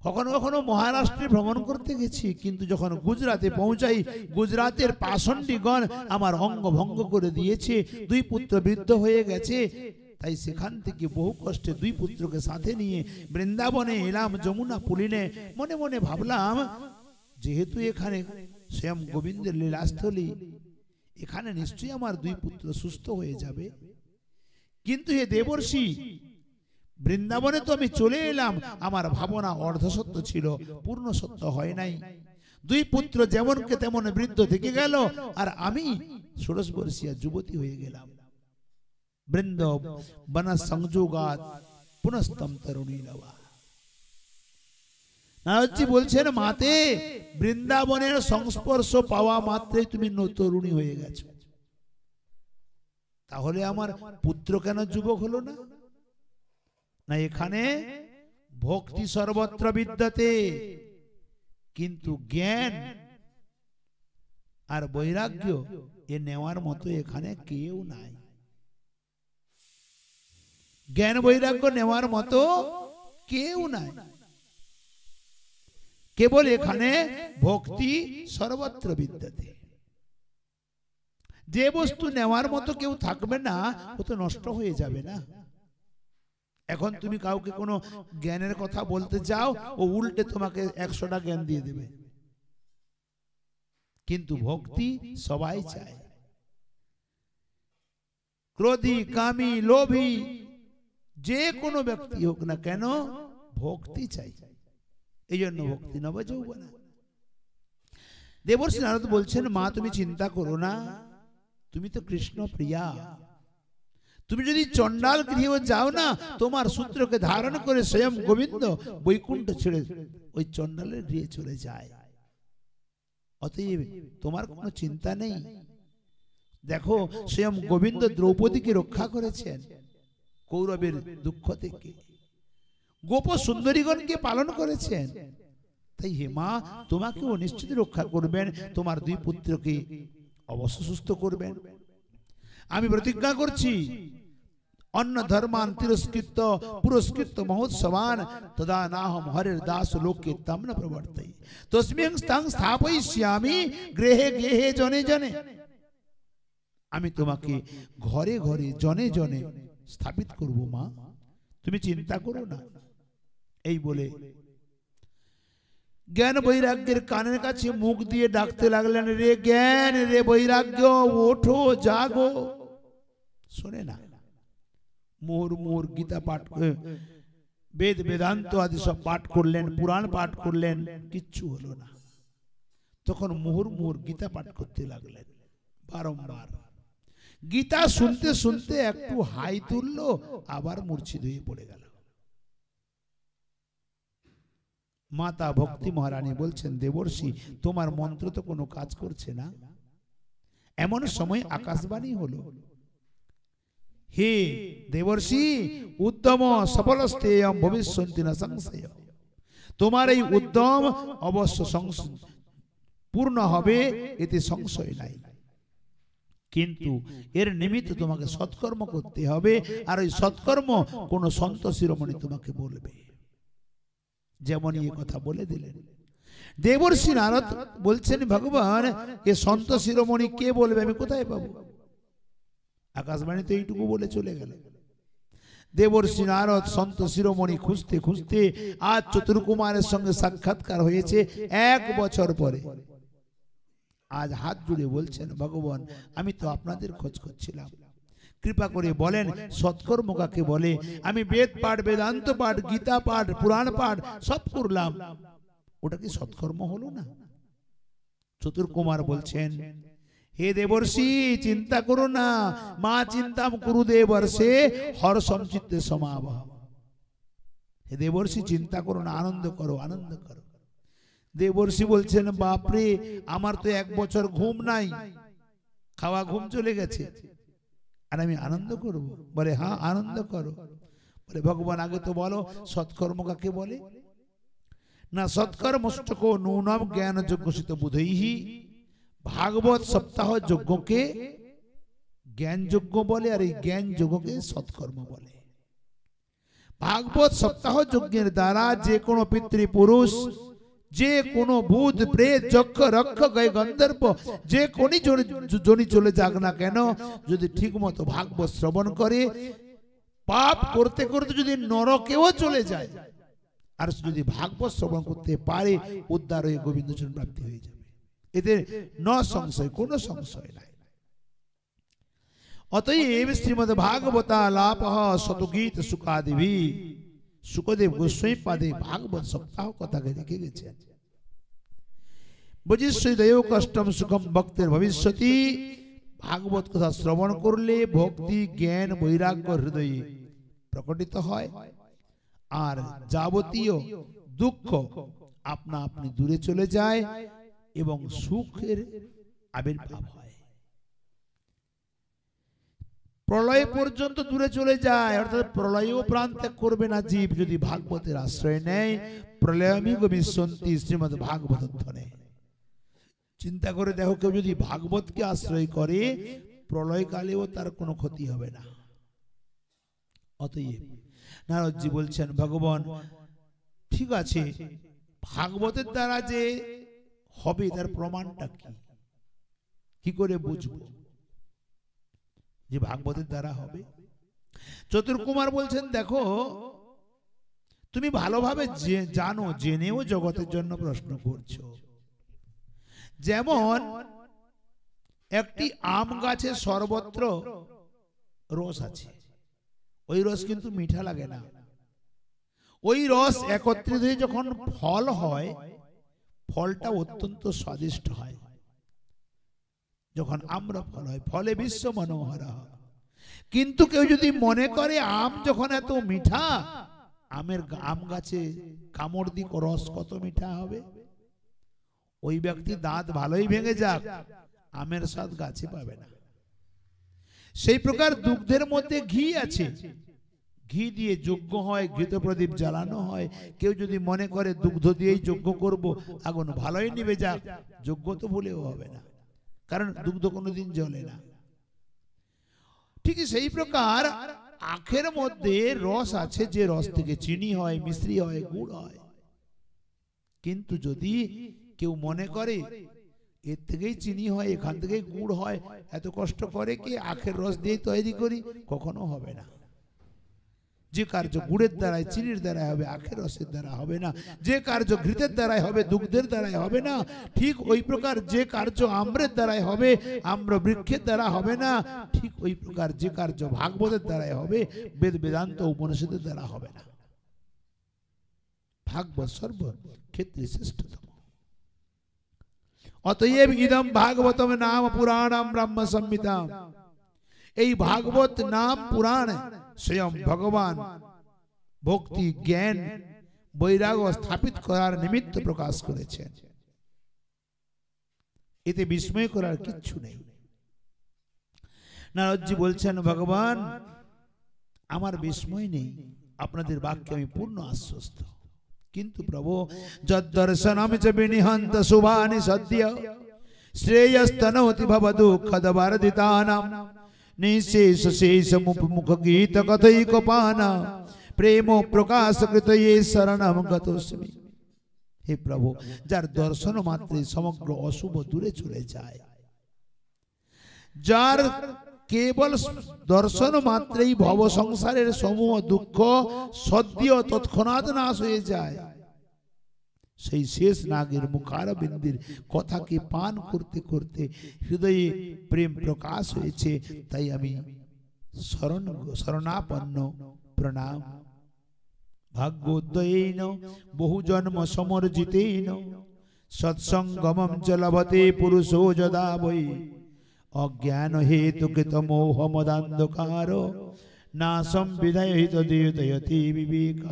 কখনো কখনো মহারাষ্ট্রে ভ্রমণ করতে গেছি, কিন্তু যখন গুজরাটে পৌঁছাই, গুজরাটের পাষণ্ডীগণ আমার অঙ্গ ভঙ্গ করে দিয়েছে। দুই পুত্র বৃদ্ধ হয়ে গেছে। তাই সেখান থেকে বহু কষ্টে দুই পুত্রকে সাথে নিয়ে বৃন্দাবনে এলাম, যমুনা পুলিনে। মনে মনে ভাবলাম, যেহেতু এখানে স্বয়ং গোবিন্দের লীলাস্থলী, এখানে নিশ্চয়ই আমার দুই পুত্র সুস্থ হয়ে যাবে। কিন্তু হে দেবর্ষি, বৃন্দাবনে তো আমি চলে এলাম, আমার ভাবনা অর্ধসত্য ছিল, পূর্ণ সত্য হয় নাই। দুই পুত্র যেমনকে তেমন বৃদ্ধ থেকে গেল, আর আমি ষোড়শ বর্ষীয় যুবতী হয়ে গেলাম। বৃন্দ বন সংযোগাত পুনস্তম তরুণী লবা। নারদজি বলছেন, মাতে, বৃন্দাবনের সংস্পর্শ পাওয়া মাত্রই তুমি তরুণী হয়ে গেছো। তাহলে আমার পুত্র কেন যুবক হলো না? না, এখানে ভক্তি সর্বত্র বিদ্যতে, কিন্তু জ্ঞান আর বৈরাগ্য এ নেওয়ার মতো এখানে কেউ নাই। জ্ঞান বৈরাগ্য নেওয়ার মতো কেউ নাই। কেবল এখানে ভক্তি সর্বত্র বিদ্যতে। যে বস্তু নেওয়ার মতো কেউ থাকবে না, ও তো নষ্ট হয়ে যাবে না। এখন তুমি কাউকে কোনো জ্ঞানের কথা বলতে যাও, ও উল্টে তোমাকে 100টা জ্ঞান দিয়ে দেবে। কিন্তু ভক্তি সবাই চায়। ক্রোধী, কামী, লোভী যে কোনো ব্যক্তি হোক না কেন ভক্তি চাই। এই জন্য ভক্তি নবযৌবনা। দেবর্ষি নারদ বলছেন, মা তুমি চিন্তা করো না, তুমি তো কৃষ্ণ প্রিয়া। তুমি যদি চণ্ডাল গৃহে যাও না, তোমার সূত্রকে ধারণ করে স্বয়ং গোবিন্দ বৈকুণ্ঠ ছেড়ে ওই চণ্ডালের গৃহে চলে যায়। অতএব তোমার কোনো চিন্তা নেই। দেখো স্বয়ং গোবিন্দ দ্রৌপদীকে রক্ষা করেছেন কৌরবের দুঃখ থেকে, গোপ সুন্দরীগণকে পালন করেছেন। তাই হে মা, তোমাকেও নিশ্চিত রক্ষা করবেন, তোমার 2 পুত্রকে অবশ্য সুস্থ করবেন। আমি প্রতিজ্ঞা করছি, অন্য ধর্মান তিরস্কৃত পুরস্কৃত মহোৎসবান তদা নাহম হরের দাস লোকে তম ন প্রবর্তই তস্মিং স্তং স্থাপয়িষ্যামি গৃহে গৃহে জনে জনে। আমি তোমাকে ঘরে ঘরে জনে জনে স্থাপিত করব মা, তুমি চিন্তা করো না। এই বলে জ্ঞান বৈরাগ্যের কানের কাছে মুখ দিয়ে ডাকতে লাগলেন, রে জ্ঞান, রে বৈরাগ্য, ওঠো জাগো। শোনে না। মোর মোর গীতা পাঠ, বেদ বেদান্ত আদি সব পাঠ করলেন, পুরাণ পাঠ করলেন, কিচ্ছু হলো না। তখন মোহর মোহর গীতা পাঠ করতে লাগলেন বারংবার। গীতা শুনতে শুনতে একটু হাই তুললো, আবার মূর্ছিত হয়ে পড়ে গেল। মাতা ভক্তি মহারানী বলছেন, দেবর্ষি তোমার মন্ত্র তো কোনো কাজ করছে না। এমন সময় আকাশবাণী হলো, হে দেবর্ষি, উদ্যম সফলস্তেয়ম ভবিষ্যন্তি না সংশয়। তোমার এই উদ্যম অবশ্য পূর্ণ হবে, এতে সংশয় নাই। কিন্তু এর নিমিত্ত তোমাকে সৎকর্ম করতে হবে, আর ওই সৎকর্ম কোন সন্ত শিরোমণি তোমাকে বলবে। যেমন এই কথা বলে দিলেন। দেবর্ষি নারদ বলছেন, ভগবান এ সন্ত শিরোমণি কে বলবে, আমি কোথায় পাবো? আকাশবাণী তো এইটুকু বলে চলে গেল। দেবর্ষি নারদ সন্ত শিরোমণি খুঁজতে খুঁজতে আজ চতুর্কুমারের সঙ্গে সাক্ষাৎকার হয়েছে 1 বছর পরে। আজ হাত জুড়ে বলছেন, ভগবান আমি তো আপনাদের খোঁজ করছিলাম, কৃপা করে বলেন সৎকর্ম কাকে বলে? আমি বেদ পাঠ, বেদান্ত পাঠ, গীতা পাঠ, পুরাণ পাঠ সব করলাম, ওটা কি সৎকর্ম হলো না? চতুর্কুমার বলছেন, হে দেবর্ষি চিন্তা করো না, মা চিন্তাম কুরু দেবর্ষে হর্ষম চিত্তে সমাবহ। হে দেবর্ষি চিন্তা করো না, আনন্দ করো, আনন্দ করো। দেবর্ষি বলছেন, বাপরে আমার তো 1 বছর ঘুম নাই, খাওয়া ঘুম চলে গেছে, আর আমি আনন্দ করব? বলে হ্যাঁ আনন্দ করো। বলে ভগবান আগে তো বলো সৎকর্ম কাকে বলে? না সৎকর্মষ্টকো নূনম জ্ঞান যজ্ঞসিত বুধৈহি। ভাগবত সপ্তাহ যজ্ঞকে জ্ঞান যজ্ঞ বলে, আর এই জ্ঞান যজ্ঞকে সৎকর্ম বলে। ভাগবত সপ্তাহ যজ্ঞের দ্বারা যে কোনো পিতৃপুরুষ, যে কোনো ভূত প্রেত যক্ষ রক্ষ গয় গন্ধর্ব যে কোনি জনি চলে যাক না কেন, যদি ঠিক মতো ভাগবত শ্রবণ করে, পাপ করতে করতে যদি নরকেও চলে যায়, আর যদি ভাগবত শ্রবণ করতে পারে, উদ্ধার হয়ে গোবিন্দচরণ প্রাপ্তি হয়ে যাবে। এতে ন সংশয়, কোনো সংশয় নাই। অতএব শ্রীমদ ভাগবতা লাপহ শতগীত সুকাদিভি। সুখদেব গোস্বামী পাদে ভাগবত সপ্তাহ কথাকে লিখে গেছেন। বজিষ্যদয় কষ্টম সুখম ভক্তের ভবিষ্যতি। ভাগবত কথা শ্রবণ করলে ভক্তি, জ্ঞান, বৈরাগ্য হৃদয়ে প্রকটিত হয়, আর যাবতীয় দুঃখ আপনা আপনি দূরে চলে যায় এবং সুখের আবির্ভাব হয়। প্রলয় পর্যন্ত দূরে চলে যায়, অর্থাৎ প্রলয়েও প্রাণ ত্যাগ করবে না জীব যদি ভাগবতের আশ্রয় নেয়। প্রলয়ামি গবিষ্যন্তি শ্রীমদ্ ভাগবত ধ্বনে। চিন্তা করে দেখো, কেউ যদি ভাগবতকে আশ্রয় করে প্রলয়কালেও তার কোনো ক্ষতি হবে না। অতএব নারদজি বলছেন, ভগবান ঠিক আছে, ভাগবতের দ্বারা যে হবে তার প্রমাণটা কি করে বুঝবো যে ভাগবতের দ্বারা হবে? চতুর্কুমার বলছেন, দেখো তুমি ভালোভাবে জানো, জেনেও জগতের জন্য প্রশ্ন করছো। যেমন একটি আম গাছে সর্বত্র রস আছে, ওই রস কিন্তু মিঠা লাগে না। ওই রস একত্রিত হয়ে যখন ফল হয়, ফলটা অত্যন্ত স্বাদিষ্ট হয়। যখন আমরা ফল হয়, ফলে বিশ্ব মনোহরা। কিন্তু কেউ যদি মনে করে আম যখন এত মিঠা, আম গাছে কামড় দি রস কত মিঠা হবে, ওই ব্যক্তি দাঁত ভালোই ভেঙে যাক, আমের স্বাদ গাছে পাবে না। সেই প্রকার দুগ্ধের মধ্যে ঘি আছে, ঘি দিয়ে যজ্ঞ হয়, ঘৃত প্রদীপ জ্বালানো হয়। কেউ যদি মনে করে দুগ্ধ দিয়েই যজ্ঞ করব, আগুন ভালোই নিভে যাক, যজ্ঞ তো ভুলেও হবে না, কারণ দুগ্ধ কোনোদিন জ্বলে না। ঠিক সেই প্রকার আখের মধ্যে রস আছে, যে রস থেকে চিনি হয়, মিশ্রি হয়, গুড় হয়। কিন্তু যদি কেউ মনে করে এর থেকেই চিনি হয়, এখান থেকেই গুড় হয়, এত কষ্ট করে কি আখের রস দিয়ে তৈরি করি, কখনো হবে না। যে কার্য গুড়ের দ্বারাই, চিনির দ্বারাই হবে, আখের রসের দ্বারা হবে না। যে কার্য ঘৃতের দ্বারাই হবে, দুগ্ধের দ্বারাই হবে না। ঠিক ওই প্রকার যে কার্য আম্রের দ্বারাই হবে, আম্র বৃক্ষের দ্বারা হবে না। ঠিক ওই প্রকার যে কার্য ভাগবতের দ্বারাই হবে, বেদ বেদান্ত উপনিষদের দ্বারা হবে না। ভাগবত সর্বক্ষেত্রে শ্রেষ্ঠতম। অতএব ইদম ভাগবতম নাম পুরাণম ব্রহ্ম সংহিতাম। এই ভাগবত নাম পুরাণ স্বয়ং ভগবান ভক্তি, জ্ঞান, বৈরাগ্য স্থাপিত করার নিমিত্ত প্রকাশ করেছেন। এতে বিস্ময় করার কিচ্ছু নেই। নারদজি বলছেন, ভগবান আমার বিস্ময় নেই, আপনাদের বাক্যে আমি পূর্ণ আশ্বস্ত। কিন্তু প্রভু যদ্দর্শনম চ বিনিহন্ত শুভানি সদ্য শ্রেয়স্তনোতি ভবদুঃখদবর্ধিতানাম নিঃশেষ শেষ মুখ গীত কথৈকপানা প্রেম প্রকাশ কৃতয়ে শরণম গতোস্মি। হে প্রভু, যার দর্শন মাত্রে সমগ্র অশুভ দূরে চলে যায়, যার কেবল দর্শন মাত্রেই ভব সংসারের সমূহ দুঃখ সদ্য তৎক্ষণাৎ নাশ হয়ে যায়, সেই শেষ নাগের মুখারবিন্দের কথাকে পান করতে করতে হৃদয়ে প্রেম প্রকাশ হয়েছে। তাই আমি শরণাপন্ন প্রণাম। ভাগ্যোদয়েন বহু জন্ম সমর্জিতেন সৎসঙ্গমম চ লভতে পুরুষো যদা বৈ অজ্ঞান হেতুকৃত মোহ মদান্ধকার নাশম বিধায়িত দেয়তি বিবেকঃ।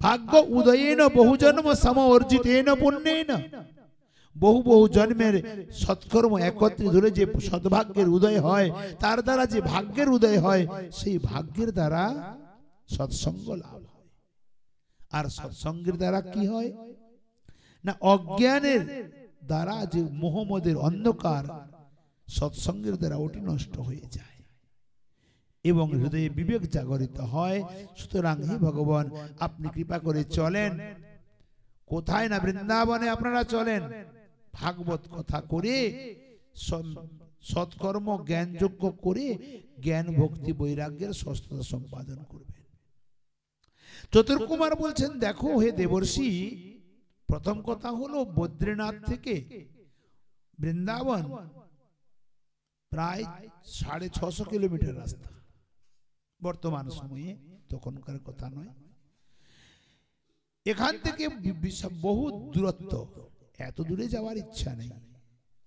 ভাগ্য উদয়েন বহু জন্ম সম অর্জিতেন পুণ্যেন। বহু বহু জন্মের সৎকর্ম একত্রে ধরে যে সদ্ভাগ্যের উদয় হয়, তার দ্বারা যে ভাগ্যের উদয় হয়, সেই ভাগ্যের দ্বারা সৎসঙ্গ লাভ হয়। আর সৎসঙ্গের দ্বারা কি হয় না, অজ্ঞানের দ্বারা যে মোহাম্মদের অন্ধকার, সৎসঙ্গের দ্বারা ওটি নষ্ট হয়ে যায় এবং হৃদয়ে বিবেক জাগরিত হয়। সুতরাং হে ভগবান, আপনি কৃপা করে চলেন কোথায় না, বৃন্দাবনে আপনারা চলেন, ভাগবত কথা করে সৎকর্ম জ্ঞানযোগ্য করে জ্ঞান ভক্তি বৈরাগ্যের সুস্থতা সম্পাদন করবেন। চতুর্কুমার বলছেন, দেখো হে দেবর্ষি, প্রথম কথা হলো বদ্রীনাথ থেকে বৃন্দাবন প্রায় 650 কিলোমিটার রাস্তা বর্তমান সময়ে, তখনকার কথা নয়। এখান থেকে বহু দূরত্ব, এত দূরে যাওয়ার ইচ্ছা নেই।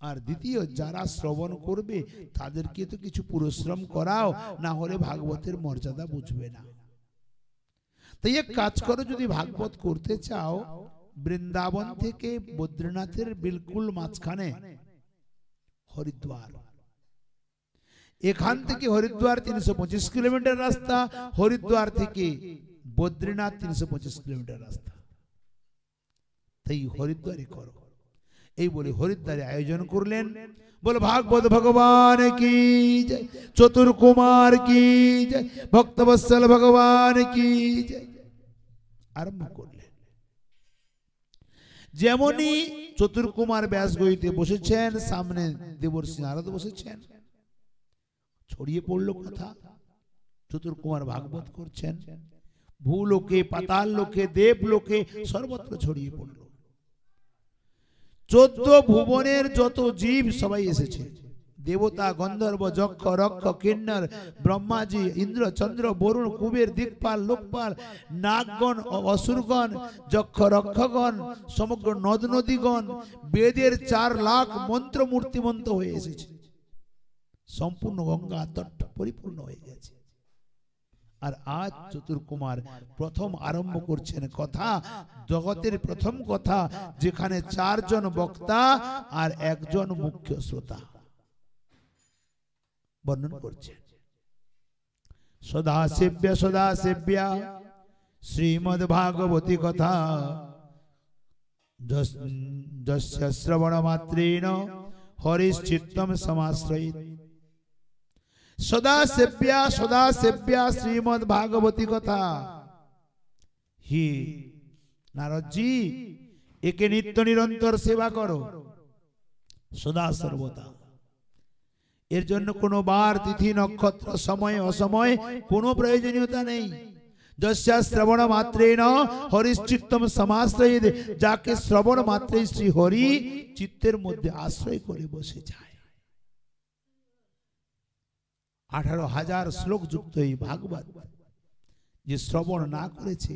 আর দ্বিতীয়, যারা শ্রবণ করবে তাদেরকে তো কিছু পরিশ্রম করাও, না হলে ভাগবতের মর্যাদা বুঝবে না। তাই এক কাজ করো, যদি ভাগবত করতে চাও, বৃন্দাবন থেকে বদ্রীনাথের বিলকুল মাঝখানে হরিদ্বার। এখান থেকে হরিদ্বার 325 কিলোমিটার রাস্তা, হরিদ্বার থেকে বদ্রীনাথ 325 কিলোমিটার রাস্তা। তাই হরিদ্বারে করো। এই বলে হরিদ্বারে আয়োজন করলেন। বলো ভাগবত ভগবান কি জয়, চতুর্কুমার কি জয়, ভক্তবৎসল ভগবান কি জয়। আরম্ভ করলেন। যেমনই চতুর্কুমার ব্যাস গইতে বসেছেন, সামনে দেবর্ষি নারদ বসেছেন। ছড়িয়ে পড়লো কথা, চতুর্কুমার ভাগবত করছেন, ভূলোকে পাতাল লোকে দেব লোকে সর্বত্র ছড়িয়ে পড়ল। 14 ভুবনের যত জীব সবাই এসেছে, দেবতা গন্ধর্ব যক্ষ রক্ষ কিন্নর ব্রহ্মাজি ইন্দ্র চন্দ্র বরুণ কুবের দিকপাল লোকপাল নাগগণ অসুরগণ যক্ষ রক্ষগণ সমগ্র নদ নদীগণ বেদের 4 লাখ মন্ত্র মূর্তিমন্ত হয়ে এসেছে। সম্পূর্ণ গঙ্গা তট পরিপূর্ণ হয়ে গেছে। আর আজ চতুর্কুমার প্রথম আরম্ভ করছেন কথা, জগতের প্রথম কথা, যেখানে 4 জন বক্তা আর 1 জন মুখ্য শ্রোতা বর্ণন করছেন। সদা সেব্যা শ্রীমদ্ ভাগবতী কথা, যস্য শ্রবণ মাত্রেণ হরিশ্চিত্তম সমাশ্রয়িত। সদা সেব্যা শ্রীমদ্ ভাগবতী কথা। হি নারদজি, একে নিত্য নিরন্তর সেবা করো, সদা সর্বদা। এর জন্য কোনো বার তিথি নক্ষত্র সময় অসময় কোনো প্রয়োজনীয়তা নেই। যস্য শ্রবণ মাত্রেণ হরিশ্চিত্তম সমাশ্রয়িত, যাকে শ্রবণ মাত্রেই শ্রী হরি চিত্তের মধ্যে আশ্রয় করে বসে যায়। 18,000 শ্লোক যুক্ত এই ভাগবত যে শ্রবণ না করেছে,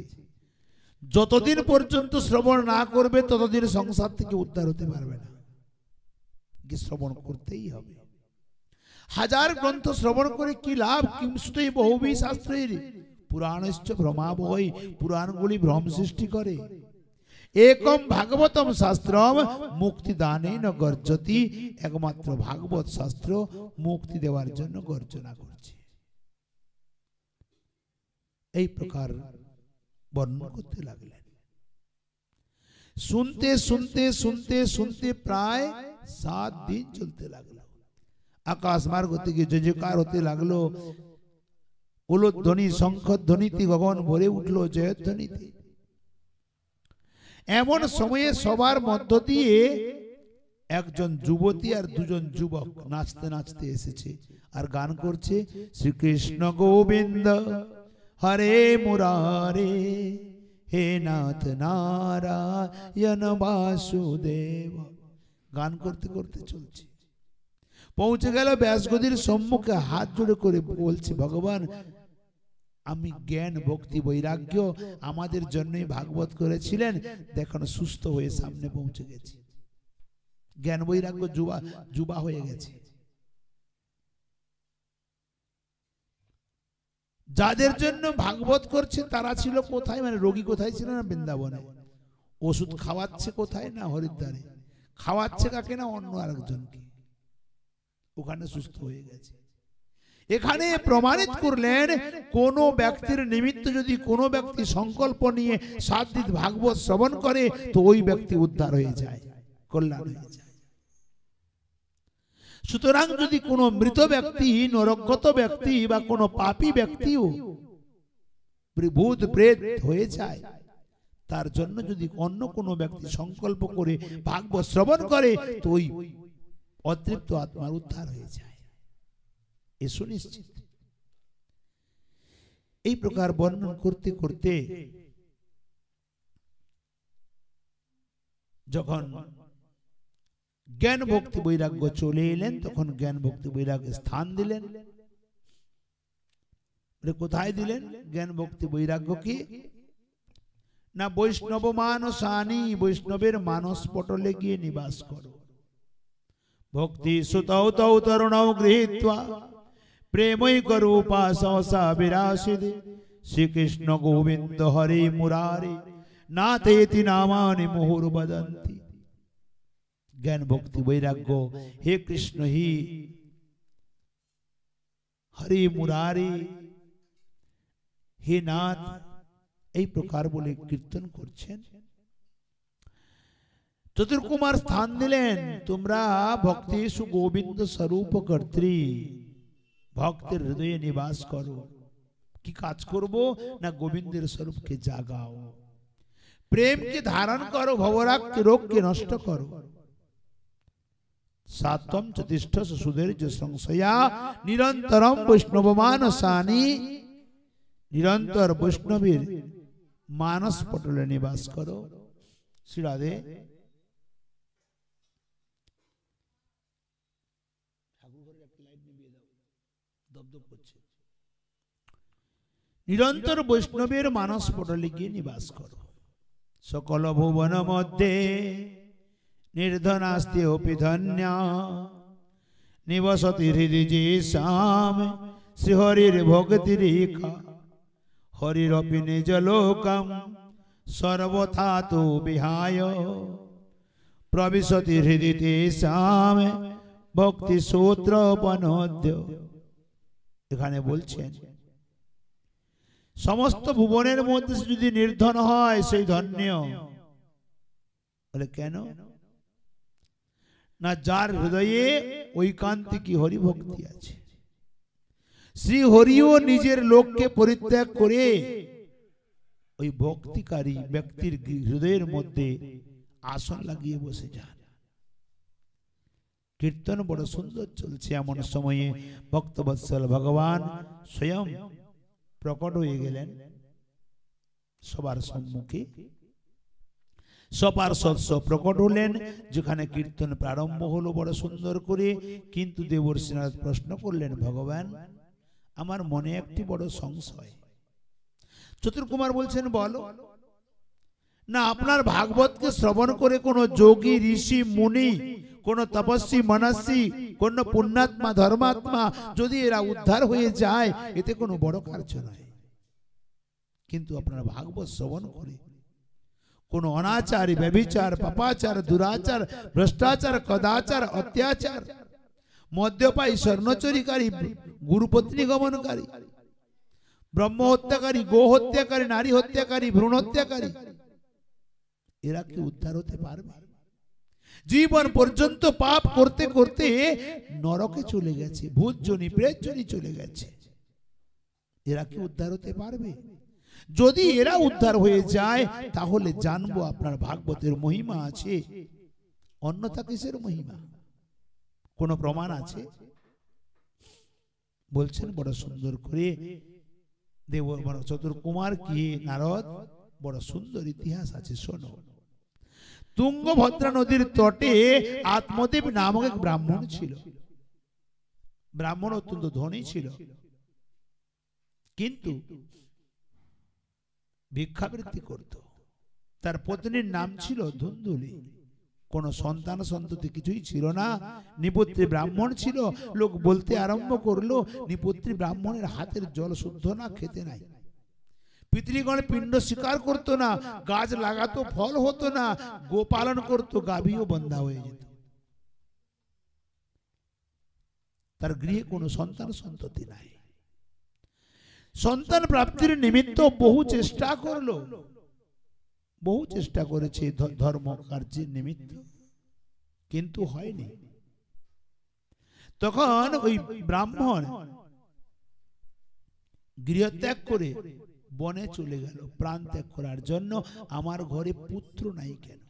যতদিন পর্যন্ত শ্রবণ না করবে ততদিন সংসার থেকে উদ্ধার হতে পারবে না। কি শ্রবণ করতেই হবে। 1000 গ্রন্থ শ্রবণ করে কি লাভ? কিংস্তুই বহুবিধ শাস্ত্রের পুরাণশ্চ ভ্রমাবহৈ, পুরাণগুলি ভ্রম সৃষ্টি করে। একম ভাগবতম শাস্ত্রম মুক্তিদানেন গর্জতি, একমাত্র ভাগবত শাস্ত্র মুক্তি দেওয়ার জন্য গর্জনা করছে। এই প্রকার বর্ণনা করতে লাগলেন। শুনতে শুনতে শুনতে শুনতে প্রায় 7 দিন চলতে লাগলো। আকাশ মার্গ থেকে জয়কার হতে লাগলো, উলুধ্বনি শঙ্খধ্বনিতে গগন ভরে উঠলো জয়ধ্বনিতে। এমন সময়ে সবার মধ্য দিয়ে একজন যুবতী আর 2 জন যুবক নাচতে নাচতে এসেছে আর গান করছে, শ্রীকৃষ্ণ গোবিন্দ হরে মুরারে, হে নাথ নারায়ণ বাসুদেব। গান করতে করতে চলছে। পৌঁছে গেল ব্যাসগদির সম্মুখে, হাত জোড়ে করে বলছে, ভগবান আমি জ্ঞান ভক্তি বৈরাগ্য আমাদের জন্যই ভাগবত করেছিলেন, দেখুন সুস্থ হয়ে সামনে পৌঁছে গেছি। জ্ঞান বৈরাগ্য যুবা হয়ে গেছে। যাদের জন্য ভাগবত করছে তারা ছিল কোথায়? মানে রোগী কোথায় ছিল? না বৃন্দাবনে। ওষুধ খাওয়াচ্ছে কোথায়? না হরিদ্বারে। খাওয়াচ্ছে কাকে? না অন্য আরেকজনকে। ওখানে সুস্থ হয়ে গেছে। এখানে প্রমাণিত করলেন, কোন ব্যক্তির নিমিত্ত যদি কোনো ব্যক্তি সংকল্প নিয়ে 7 দিন ভাগবত শ্রবণ করে তো ওই ব্যক্তি উদ্ধার হয়ে যায়, কল্যাণ হয়ে যায়। সুতরাং যদি কোনো মৃত ব্যক্তি, নরকগত ব্যক্তি বা কোনো পাপী ব্যক্তিও ভূত প্রেত হয়ে যায়, তার জন্য যদি অন্য কোনো ব্যক্তি সংকল্প করে ভাগবত শ্রবণ করে তো ওই অতৃপ্ত আত্মার উদ্ধার হয়ে যায়, এ সুনিশ্চিত। এই প্রকার বর্ণন করতে করতে যখন জ্ঞান ভক্তি বৈরাগ্য চলে এলেন, তখন জ্ঞান ভক্তি বৈরাগ্য স্থান দিলেন। কোথায় দিলেন জ্ঞান ভক্তি বৈরাগ্য? কি না বৈষ্ণব মানসানি, বৈষ্ণবের মানস পটলে গিয়ে নিবাস করো। ভক্তি সুতৌ তৌ তরুণৌ গৃহীত্বা প্রেমৈক রূপা সহসা বিরাসিদে, শ্রীকৃষ্ণ গোবিন্দ হরে মুরারে নাথেতি নামানি মুহুর বদন্তি। জ্ঞান ভক্তি বৈরাগ্য, হে কৃষ্ণ হি হরে মুরারে, হে নাথ, এই প্রকার বলে কীর্তন করছেন। চতুর্কুমার স্থান দিলেন, তোমরা ভক্তেষু গোবিন্দ স্বরূপ কর্ত্রী, ভক্তের হৃদয়ে নিবাস করো। কি কাজ করব? না গোবিন্দের স্বরূপকে জাগাও, প্রেমকে ধারণ করো, ভবরাগ রোগকে নষ্ট করো। সাত্বম চতিষ্ঠ সুধৈর্য সংশয়া নিরন্তরম বৈষ্ণব মানসানি নিরন্তর বৈষ্ণবীর মানস পটলে নিবাস করো। শ্রী রাধে। নিরন্তর বৈষ্ণবের মানস পটলে গিয়ে নিবাস করো। সকল ভুবন মধ্যে নির্ধনাস্তি অপি ধন্য নিবসতি হৃদি শাম শ্রীহরির ভক্তিরেখা হরিরপি নিজ লোকম সর্বথা তো বিহায় প্রবিশতি হৃদি তেষাম ভক্তি সূত্র বনোদ্য। এখানে বলছেন সমস্ত ভুবনের মধ্যে যদি নির্ধন হয় সেই ধন্য। বলে কেন না, যার হৃদয়ে ঐকান্তিকী হরি ভক্তি আছে। শ্রী হরিও নিজের লোককে পরিত্যাগ করে ওই ভক্তিকারী ব্যক্তির হৃদয়ের মধ্যে আসন লাগিয়ে বসে যান। কীর্তন বড় সুন্দর চলছে। এমন সময়ে ভক্তবৎসল ভগবান স্বয়ং প্রকট হয়ে গেলেন সবার সম্মুখে। সপার্ষদ প্রকট হলেন যেখানে কীর্তন প্রারম্ভ হলো বড় সুন্দর করে। কিন্তু দেবর্ষি নারদ প্রশ্ন করলেন, ভগবান আমার মনে একটি বড় সংশয়। চতুর্কুমার বলছেন, বলো না। আপনার ভাগবতকে শ্রবণ করে কোন যোগী ঋষি মুনি, কোন তপস্বী মনস্বী, কোন পুণ্যাত্মা ধর্মাত্মা যদি এরা উদ্ধার হয়ে যায় এতে কোনো বড় কার্য নয়। কিন্তু আপনার ভাগবত শ্রবণ করে কোন অনাচারী, ব্যভিচার, পাপাচার, দুরাচার, ভ্রষ্টাচার, কদাচার, অত্যাচার, মদ্যপায়ী, স্বর্ণচুরিকারী, গুরুপত্নী গমনকারী, ব্রহ্ম হত্যাকারী, গো হত্যাকারী, নারী হত্যাকারী, ভ্রূণ হত্যাকারী, এরা কি উদ্ধার হতে পারবে? জীবন পর্যন্ত পাপ করতে করতে নরকে চলে গেছে, ভূতজনি প্রেতজনি চলে গেছে। এরা কি উদ্ধার হতে পারবে? যদি এরা উদ্ধার হয়ে যায় তাহলে জানবো আপনার ভাগবতের মহিমা আছে। অন্যথা কিসের মহিমা? কোন প্রমাণ আছে? বলছেন বড় সুন্দর করে দেব চতুর্কুমার কি নারদ, বড় সুন্দর ইতিহাস আছে, শোনো। তুঙ্গভদ্রা নদীর তটে আত্মদেব নামক এক ব্রাহ্মণ ছিল। ব্রাহ্মণ অত্যন্ত ধনী ছিল, কিন্তু ভিক্ষাবৃত্তি করত। তার পত্নীর নাম ছিল ধুন্ধুলি। কোন সন্তান সন্ততি কিছুই ছিল না। নিপুত্রী ব্রাহ্মণ ছিল। লোক বলতে আরম্ভ করলো, নিপুত্রী ব্রাহ্মণের হাতের জল শুদ্ধ না, খেতে নাই। পিতৃগণ পিণ্ড স্বীকার করতো না, গাছ লাগাতো ফল হতো না, গো পালন করতো, গাভীও বন্ধা হয়ে যেত। তার গৃহে কোনো সন্তান সন্ততি নাই। সন্তান প্রাপ্তির নিমিত্ত বহু চেষ্টা করলো, বহু চেষ্টা করেছে ধর্ম কার্যের নিমিত্ত, কিন্তু হয়নি। তখন ওই ব্রাহ্মণ গৃহত্যাগ করে বনে চলে গেল প্রাণ ত্যাগ করার জন্য। আমার ঘরে পুত্র নাই কেন?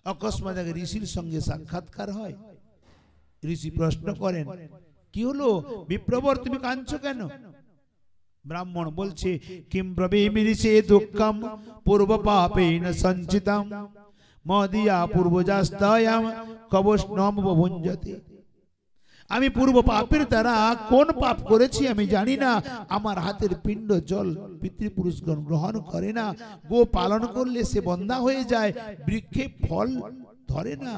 অকস্মাৎ এক ঋষির সঙ্গে সাক্ষাৎকার হয়। ঋষি প্রশ্ন করেন, কি হলো বিপ্রবর, তুমি কাঁদছো কেন? ব্রাহ্মণ বলছে, কিম ব্রবীমি ঋষে দুঃখম পূর্ব পাপেন সঞ্চিতম মদিয়া পূর্বজাস্তায়াম কবষ্ণম ভুঞ্জতে। আমি পূর্ব পাপের দ্বারা কোন পাপ করেছি আমি জানি না। আমার হাতের পিণ্ড জল পিতৃপুরুষগণ গ্রহণ করে না, গো পালন করলে সে বন্ধা হয়ে যায়, বৃক্ষে ফল ধরে না,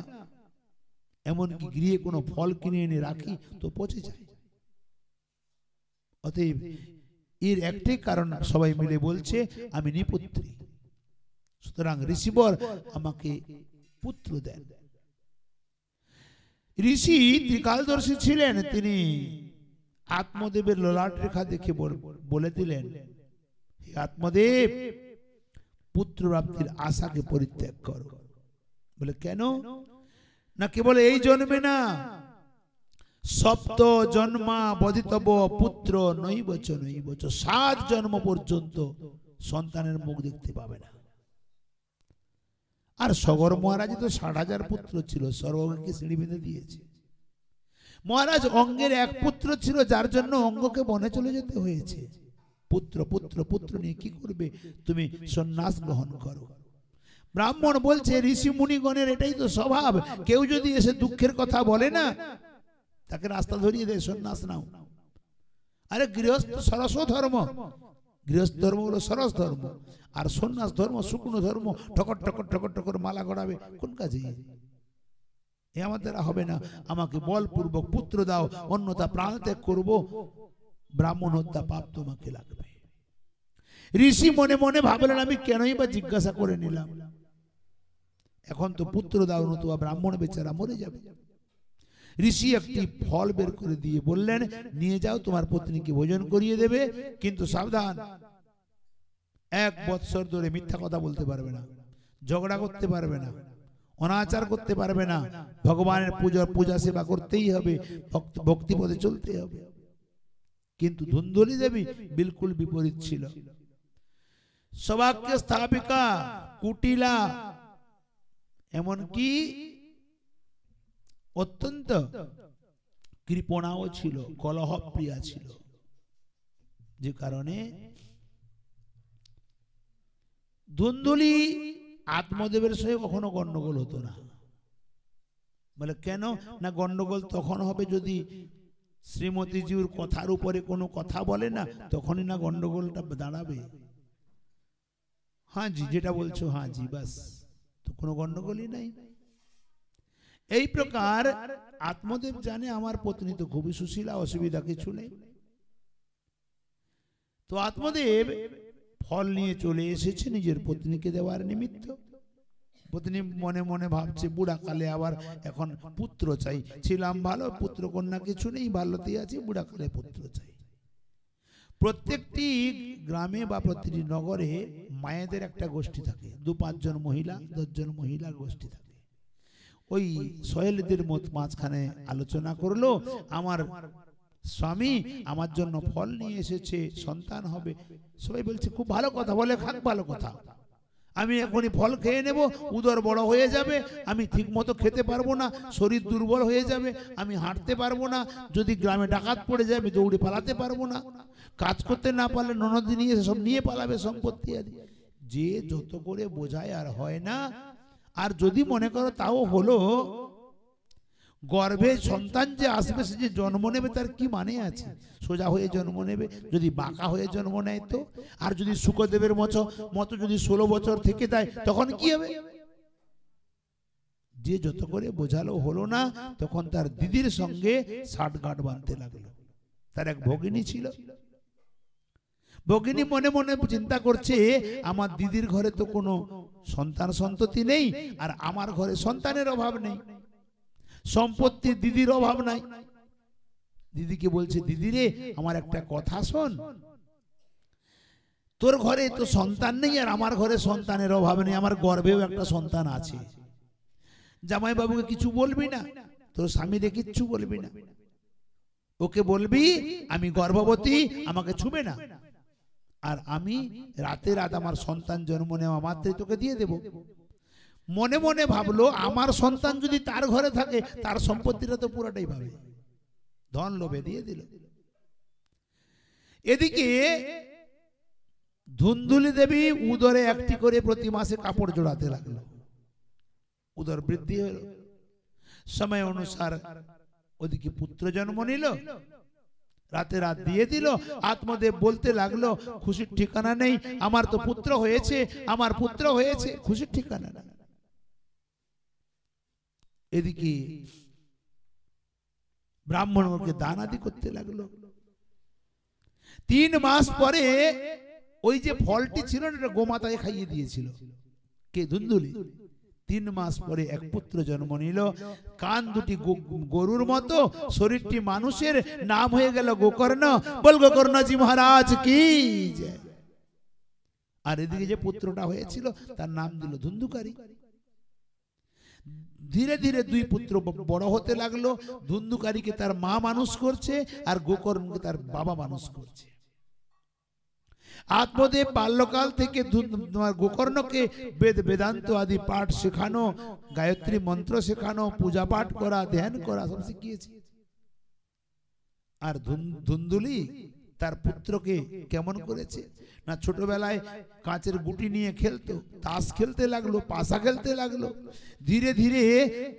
এমনকি গৃহে কোনো ফল কিনে এনে রাখি তো পচে যায়। অতএব এর একটাই কারণ, সবাই মিলে বলছে আমি নিপুত্রী, সুতরাং ঋষিবর আমাকে পুত্র দেন। ঋষি ত্রিকালদর্শী ছিলেন। তিনি আত্মদেবের ললাট রেখা দেখে বলে দিলেন, হে আত্মদেব, পুত্র প্রাপ্তির আশাকে পরিত্যাগ করো। বলে কেন? না কেবল এই জন্মে না, সপ্ত জন্মা বধিতব পুত্র নৈবচ নৈবচ, 7 জন্ম পর্যন্ত সন্তানের মুখ দেখতে পাবে না। আর সগর মহারাজ তো 60,000 পুত্র ছিল, সর্বকে সিঁড়ি বেঁধে দিয়েছে। মহারাজ অঙ্গের এক পুত্র ছিল, যার জন্য অঙ্গকে বনে চলে যেতে হয়েছে। পুত্র পুত্র পুত্র নিয়ে কি করবে? তুমি সন্ন্যাস গ্রহণ করো। ব্রাহ্মণ বলছে ঋষি মুনিগণের এটাই তো স্বভাব, কেউ যদি এসে দুঃখের কথা বলে না তাকে রাস্তা ধরিয়ে দেয়, সন্ন্যাস নাও। আরে গৃহস্থ সরস ধর্ম, গৃহস্থ ধর্ম হলো সরস ধর্ম, আর সন্ন্যাস ধর্ম শুকনো ধর্ম, ঠকর ঠকর ঠকর ঠকর মালা গড়াবে, কোন কাজে? এ আমাদের হবে না। আমাকে বলপূর্বক পুত্র দাও, অন্যথা প্রাণ ত্যাগ করবো, ব্রাহ্মণ হত্যা পাপ তোমাকে লাগবে। ঋষি মনে মনে ভাবলেন আমি কেনই বা জিজ্ঞাসা করে নিলাম, এখন তো পুত্র দাও, নতুবা ব্রাহ্মণ বেচারা মরে যাবে। ঋষি একটি ফল বের করে দিয়ে বললেন নিয়ে যাও, তোমার পত্নীকে ভোজন করিয়ে দেবে, কিন্তু সাবধান, 1 বৎসর ধরে মিথ্যা কথা বলতে পারবে না, ঝগড়া করতে পারবে না, অনাচার করতে পারবে না, ভগবানের পূজা সেবা করতেই হবে, ভক্তি পথে চলতে হবে। কিন্তু ধুন্ধুলি দেবী বিলকুল বিপরীত ছিল। সৌভাগ্য স্থাপিকা, কুটিলা, এমনকি অত্যন্ত কৃপণাও ছিল, কলহপ্রিয়া ছিল, যে কারণে ধুন্ধুলি আত্মদেবের সঙ্গে কখনো গন্ডগোল হতো না। বলে কেন না, গন্ডগোল তখন হবে যদি শ্রীমতীজির কথার উপরে কোনো কথা বলে না, তখনই না গন্ডগোলটা দাঁড়াবে। হ্যাঁ জি, যেটা বলছো হ্যাঁ জি, বাস, তো কোনো গন্ডগোলই নাই। এই প্রকার আত্মদেব জানে আমার পত্নী তো খুবই সুশীলা, অসুবিধা কিছু নেই। তো আত্মদেব ফল নিয়ে চলে এসেছে নিজের পত্নীকে দেওয়ার নিমিত্ত। পত্নী মনে মনে ভাবছে বুড়া কালে আবার এখন পুত্র চাই, ছিলাম ভালো, পুত্র কন্যা কিছু নেই, ভালোতেই আছি, বুড়া কালে পুত্র চাই। প্রত্যেকটি গ্রামে বা প্রতিটি নগরে মায়েদের একটা গোষ্ঠী থাকে, 2-5 জন মহিলা, 10 জন মহিলার গোষ্ঠী থাকে। ওই সহেলদের মাঝখানে আলোচনা করলো, আমার স্বামী আমার জন্য ফল নিয়ে এসেছে, সন্তান হবে। সবাই বলছে খুব ভালো কথা, বলে খাক, ভালো কথা, আমি এখনই ফল খেয়ে নেব, উদর বড় হয়ে যাবে, আমি ঠিক মতো খেতে পারবো না, শরীর দুর্বল হয়ে যাবে, আমি হাঁটতে পারবো না, যদি গ্রামে ডাকাত পড়ে যায় আমি দৌড়ে পালাতে পারবো না, কাজ করতে না পারলে ননদ নিয়ে সব নিয়ে পালাবে সম্পত্তি আদি। যে যত করে বোঝায় আর হয় না। আর যদি মনে করো তাও হলো, গর্ভে সন্তান যে আসবে, সে যে জন্ম নেবে তার কি মানে আছে? সোজা হয়ে জন্ম নেবে, যদি বাঁকা হয়ে জন্ম নেয় তো? আর যদি শুকদেবের মতো যদি 16 বছর থেকে দেয় তখন কি হবে? যে যত করে বোঝালো হলো না, তখন তার দিদির সঙ্গে ষাটগাঁট বাঁধতে লাগলো। তার এক ভগিনী ছিল, ভগিনী মনে মনে চিন্তা করছে আমার দিদির ঘরে তো কোনো সন্তান সন্ততি নেই, আর আমার ঘরে সন্তানের অভাব নেই, সম্পত্তি দিদির অভাব নাই। দিদিকে বলছে দিদি রে, আমার একটা কথা শোন, তোর ঘরে তো সন্তান নেই আর আমার ঘরে সন্তানের অভাব নেই, আমার গর্ভেও একটা সন্তান আছে, জামাই বাবুকে কিছু বলবি না, তোর স্বামীরে কিচ্ছু বলবি না, ওকে বলবি আমি গর্ভবতী, আমাকে ছুবে না, আর আমি রাতে রাত আমার সন্তান জন্ম নেওয়া মাত্রই তোকে দিয়ে দেব। মনে মনে ভাবলো আমার সন্তান যদি তার ঘরে থাকে তার সম্পত্তিটা তো পুরোটাই পাবে, ধন লোভে দিয়ে দিল। এদিকে ধুন্ধুলি দেবী উদরে একটি করে প্রতি মাসে কাপড় জোড়াতে লাগলো, উদর বৃদ্ধি হলো, সময় অনুসার ওদিকে পুত্র জন্ম নিল, রাতে রাত দিয়ে দিল। আত্মদেব বলতে লাগলো খুশির ঠিকানা নেই, আমার তো পুত্র হয়েছে, আমার পুত্র হয়েছে, খুশির ঠিকানা নেই। এদিকে ব্রাহ্মণকে দান আদি করতে লাগলো। 3 মাস পরে ওই যে ফলটি ছিল না, গোমাতায় খাইয়ে দিয়েছিল কে? ধুন্ধুলি। 3 মাস পরে এক পুত্র জন্ম নিল, কান দুটি গরুর মতো, শরীরটি মানুষের, নাম হয়ে গেল গোকর্ণ। বল গোকর্ণজি মহারাজ কি জয়। আর এদিকে যে পুত্রটা হয়েছিল তার নাম দিল ধুন্ধুকারী। ধীরে ধীরে 2 পুত্র বড় হতে লাগলো, ধুন্ধুকারীকে তার মা মানুষ করছে আর গোকর্ণকে তার বাবা মানুষ করছে। আত্মদেব বাল্যকাল থেকে গোকর্ণকে বেদ বেদান্ত আদি পাঠ শেখানো, গায়ত্রী মন্ত্র শেখানো, পূজা পাঠ করা, ধ্যান করা সব শিখিয়েছে। আর ধুন্ধুলি তার পুত্রকে কেমন করেছে না, ছোটবেলায় কাঁচের গুটি নিয়ে খেলতো, তাস খেলতে লাগলো, পাশা খেলতে লাগলো, ধীরে ধীরে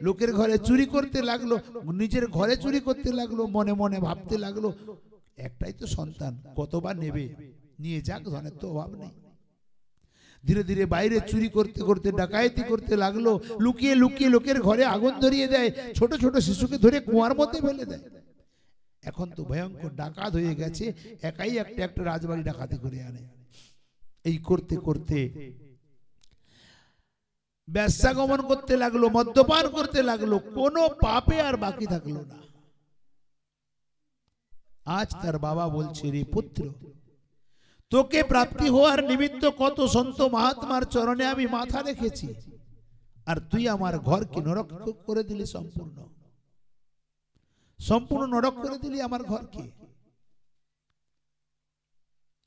লোকের ঘরে চুরি করতে লাগলো, নিজের ঘরে চুরি করতে লাগলো, মনে মনে ভাবতে লাগলো একটাই তো সন্তান, কতবার নেবে, নিয়ে যাক, ধনের তো অভাব নেই। ধীরে ধীরে বাইরে চুরি করতে করতে ডাকাতি করতে লাগলো, লুকিয়ে লুকিয়ে লোকের ঘরে আগুন ধরিয়ে দেয়, ছোট ছোট শিশুকে ধরে কুয়ার মধ্যে ফেলে দেয়। এখন তো ভয়ঙ্কর ডাকাত হয়ে গেছে, একাই একটা একটা রাজবাড়ি ডাকাতি করে আনে। এই করতে করতে ব্যবসা গমন করতে লাগলো, মদ্যপান করতে লাগলো, কোনো পাপে আর বাকি থাকলো না। আজ তার বাবা বলছে, রে পুত্র, তোকে প্রাপ্তি হওয়ার নিমিত্ত কত সন্ত মহাত্মার চরণে আমি মাথা রেখেছি, আর তুই আমার ঘরকে নরক করে দিলি, সম্পূর্ণ সম্পূর্ণ নরক করে দিলি আমার ঘরকে।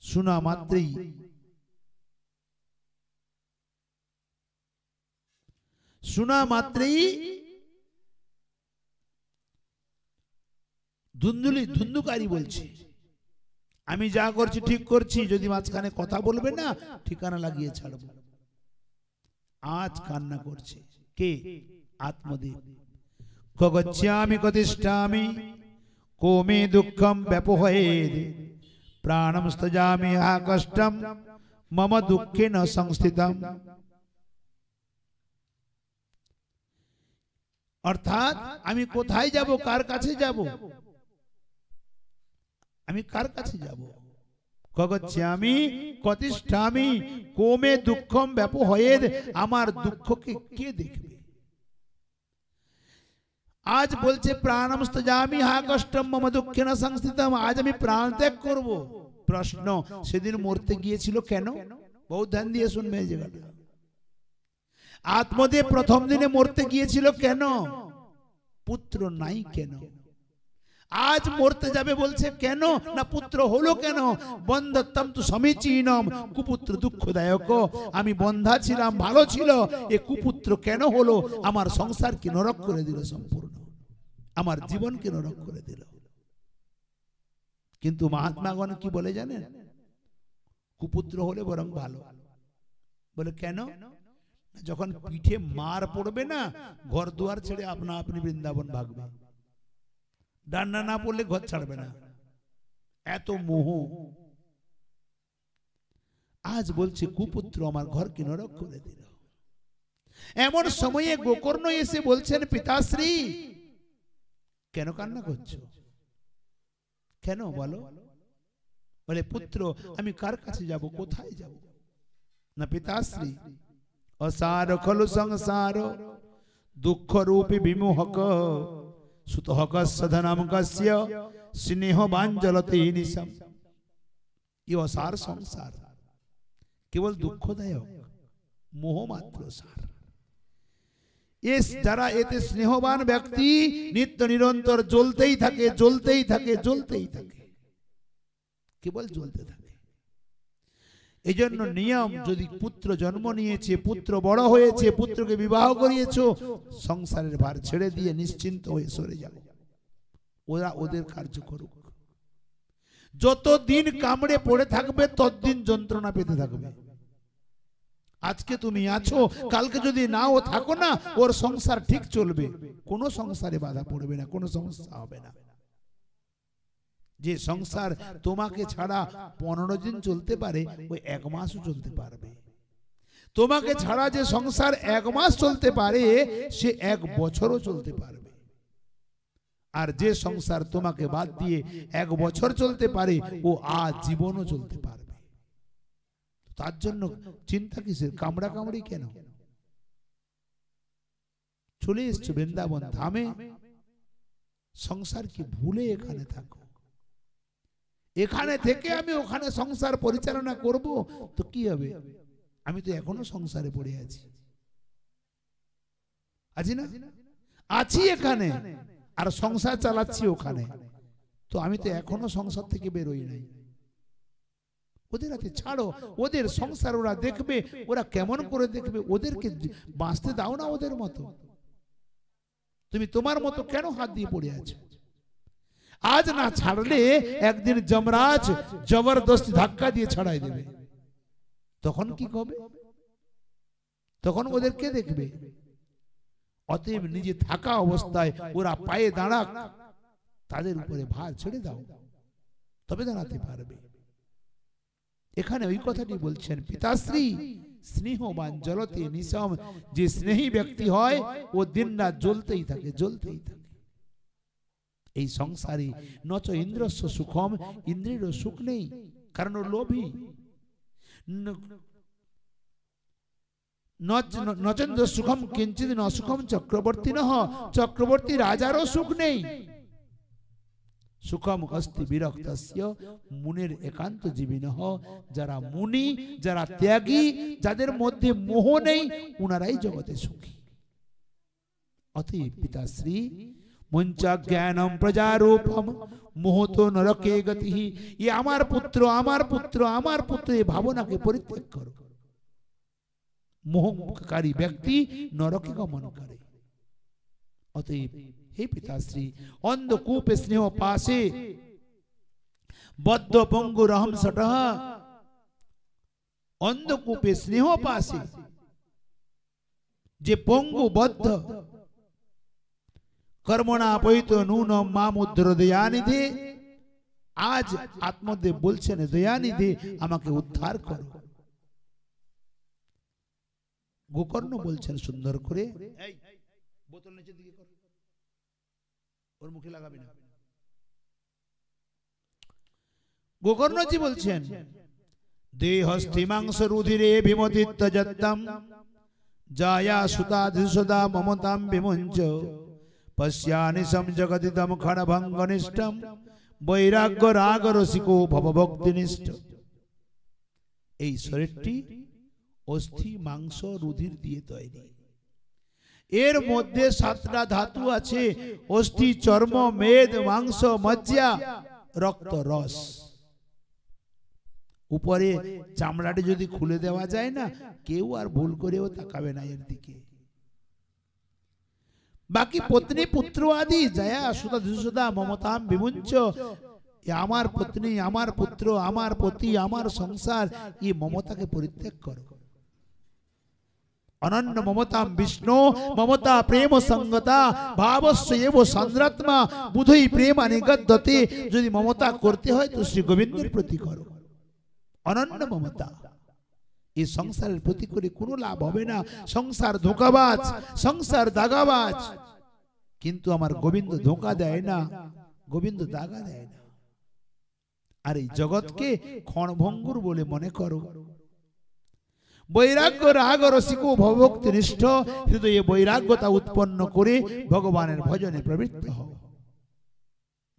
শোনা মাত্রই ধুন্ধুকারী বলছে, আমি যা করছি ঠিক করছি, যদি মাঝখানে কথা বলবে না ঠিকানা লাগিয়ে ছাড়ব। আজ কান্না করছে কে? আত্মদেব। গচ্ছামি কতিষ্ঠামি কোমে দুঃখম ব্যপহেদ প্রাণম স্তজামি হা কষ্টম মম দুঃখে ন সংস্থিতম। অর্থাৎ আমি কোথায় যাব, কার কাছে যাব, আমি কার কাছে যাব? গচ্ছামি কতিষ্ঠামি কোমে দুঃখম ব্যপহেদ, আমার দুঃখকে কে দেখবে? আজ বলছে প্রাণম স্তজামি হা কষ্টম মম দুঃখে ন সংস্থিতম, আজ আমি প্রাণ ত্যাগ করব। প্রশ্ন, সেদিন মরতে গিয়েছিল কেন? বহু ধ্যান দিয়ে শুনবে এই জায়গাটা। আত্মদেব প্রথম দিনে মরতে গিয়েছিল কেন? পুত্র নাই কেন? আজ মরতে যাবে বলছে কেন? না পুত্র হলো কেন? বন্ধত্তম তু সমীচীনম, কুপুত্র দুঃখদায়ক, আমি বন্ধা ছিলাম, ভালো ছিল, এ কুপুত্র কেন হলো? আমার সংসারকে নরক করে দিল, সম্পূর্ণ আমার জীবনকে নরক করে দিল। কিন্তু মহাত্মাগণ কি বলে জানেন? কুপুত্র হলে বরং ভালো। বলে কেন? যখন পিঠে মার পড়বে না, ঘর দুয়ার ছেড়ে আপনা আপনি বৃন্দাবন ভাগবে, ডান্না না পড়লে ঘর ছাড়বে না, এত মোহ। আজ বলছে কুপুত্র আমার ঘরকে নরক করে দিল। এমন সময়ে গোকর্ণ এসে বলছেন, পিতাশ্রী কেন কান্না করছো? কেন বলো? বলে পুত্র, আমি কার কাছে যাব, কোথায় যাব? না পিতাশ্রী, অসার খলু সংসার দুঃখ রূপী বিমোহক সুতহক সধনম কস্য স্নেহ বাঞ্জলতে নিশম। এই অসার সংসার কেবল দুঃখদায়ক, মোহ মাত্র সার। যারা এতে স্নেহবান ব্যক্তি নিত্য নিরন্তর জ্বলতেই থাকে, জ্বলতেই থাকে, জ্বলতেই থাকে, কেবল জ্বলতে থাকে। এই জন্য নিয়ম, যদি পুত্র জন্ম নিয়েছে, পুত্র বড় হয়েছে, পুত্রকে বিবাহ করিয়েছো, সংসারের ভার ছেড়ে দিয়ে নিশ্চিন্ত হয়ে সরে যাও, ওরা ওদের কার্য করুক। যতদিন কামড়ে পড়ে থাকবে ততদিন যন্ত্রণা পেতে থাকবে। আজকে তুমি আছো, কালকে যদি নাও থাকো না, ওর সংসার ঠিক চলবে, কোনো সংসারে বাধা পড়বে না, কোনো সমস্যা হবে না। যে সংসার তোমাকে ছাড়া 15 দিন চলতে পারে, ওই 1 মাসও চলতে পারবে। তোমাকে ছাড়া যে সংসার 1 মাস চলতে পারে, সে 1 বছরও চলতে পারবে। আর যে সংসার তোমাকে বাদ দিয়ে 1 বছর চলতে পারে, ও আজীবনও চলতে পারবে। তার জন্য চিন্তা কিসের? কামড়া কামড়ি কেন? চলে এসছো বৃন্দাবন ধামে, সংসারকে ভুলে এখানে থাকো। এখানে থেকে আমি ওখানে সংসার পরিচালনা করব তো কি হবে? আমি তো এখনো সংসারে পড়ে আছি, আছি না? আছি এখানে, আর সংসার চালাচ্ছি ওখানে, তো আমি তো এখনো সংসার থেকে বেরোই নাই। ওদের হাতে ছাড়ো, ওদের সংসার ওরা দেখবে, ওরা কেমন করে দেখবে, ওদেরকে বাঁচতে দাও না ওদের মতো। তুমি তোমার মতো কেন হাত দিয়ে পড়ে আছো? আজ না ছাড়লে একদিন যমরাজ জবরদস্তি ধাক্কা দিয়ে ছাড়াই দেবে। তখন কি হবে? তখন ওদের কে দেখবে? অতএব নিজে থাকা অবস্থায় ওরা পায়ে দাঁড়াক, তাদের উপরে ভার ছেড়ে দাও, তবে দাঁড়াতে পারবে। এখানে ওই কথাটি বলছেন পিতাশ্রী স্নেহবান জলতে নিশম, যে স্নেহী ব্যক্তি হয় ও দিন রাত জ্বলতেই থাকে, জ্বলতেই থাকে। এই সংসারে নচ ইন্দ্রস্য সুখম, ইন্দ্রেরও সুখ নেই, কারণ ও লোভী। নচেন্দ্র সুখম কিঞ্চিৎ ন সুখম চক্রবর্তী নহ, চক্রবর্তী রাজারও সুখ নেই। সুখম অস্তি বিরক্তস্য মুনির একান্ত জীবিনঃ, যারা মুনি, যারা ত্যাগী, যাদের মধ্যে মোহ নেই, উনারাই জগতে সুখী। অতএব পিতাশ্রী মঞ্চা জ্ঞানম প্রজারূপম মোহত নরকে গতি, এ আমার পুত্র, আমার পুত্র, আমার পুত্র, এই ভাবনাকে পরিত্যাগ করো। মোহকারী ব্যক্তি নরকে গমন করে। অতএব হে পিতাশ্রী, অন্ধকূপে স্নেহ পাশে বদ্ধ পঙ্গু রহম সটহ, অন্ধকূপে স্নেহ পাশে যে পঙ্গু বদ্ধ, কর্মণা পৈত নূন মামুদ্র দয়ানিধি, আজ আত্মদেব বলছেন দয়ানিধি আমাকে উদ্ধার করো। গোকর্ণ বলছেন সুন্দর করে, এই বোতল নিচের দিকে কর, ওর মুখে লাগাবি না। গোকর্ণজি বলছেন দেহস্থি মাংস রুধিরে বিমোদিত যত্তম জায়া সুতা ধৃসদা মমতাম বিমুঞ্চ পশ্যানি সমজগদিতম ক্ষণভঙ্গনিষ্ঠম বৈরাগ্য রাগ রসিকো ভবভক্তিনিষ্ঠ। এই শরীরটি অস্থি মাংস রুধির দিয়ে তৈরি। এর মধ্যে 7টা ধাতু আছে, অস্থি, চর্ম, মেদ, মাংস, মজ্জা, রক্ত, রস। উপরে চামড়াটি যদি খুলে দেওয়া যায় না, কেউ আর ভুল করেও তাকাবে না এর দিকে। বাকি পত্নী পুত্র আদি জয়া সুতা ধৃসদা মমতাম বিমুঞ্চ, আমার পত্নী, আমার পুত্র, আমার পতি, আমার সংসার, এই মমতাকে পরিত্যাগ করো। অনন্য মমতাম বিষ্ণু মমতা প্রেম সঙ্গতা ভাবস্য এব সান্দ্রাত্মা বুধই প্রেম নিগদ্যতে। যদি মমতা করতে হয় তো শ্রী গোবিন্দের প্রতি করো, অনন্য মমতা। এই সংসারের প্রতি করে কোনো লাভ হবে না। সংসার ধোঁকাবাজ, সংসার দাগাবাজ, কিন্তু আমার গোবিন্দ ধোঁকা দেয় না, গোবিন্দ দাগা দেয় না। আর এই জগৎকে ক্ষণভঙ্গুর বলে মনে করো। বৈরাগ্য রাগ রসিকো ভবভক্তি নিষ্ঠ, হৃদয়ে বৈরাগ্যতা উৎপন্ন করে ভগবানের ভজনে প্রবৃত্ত হও।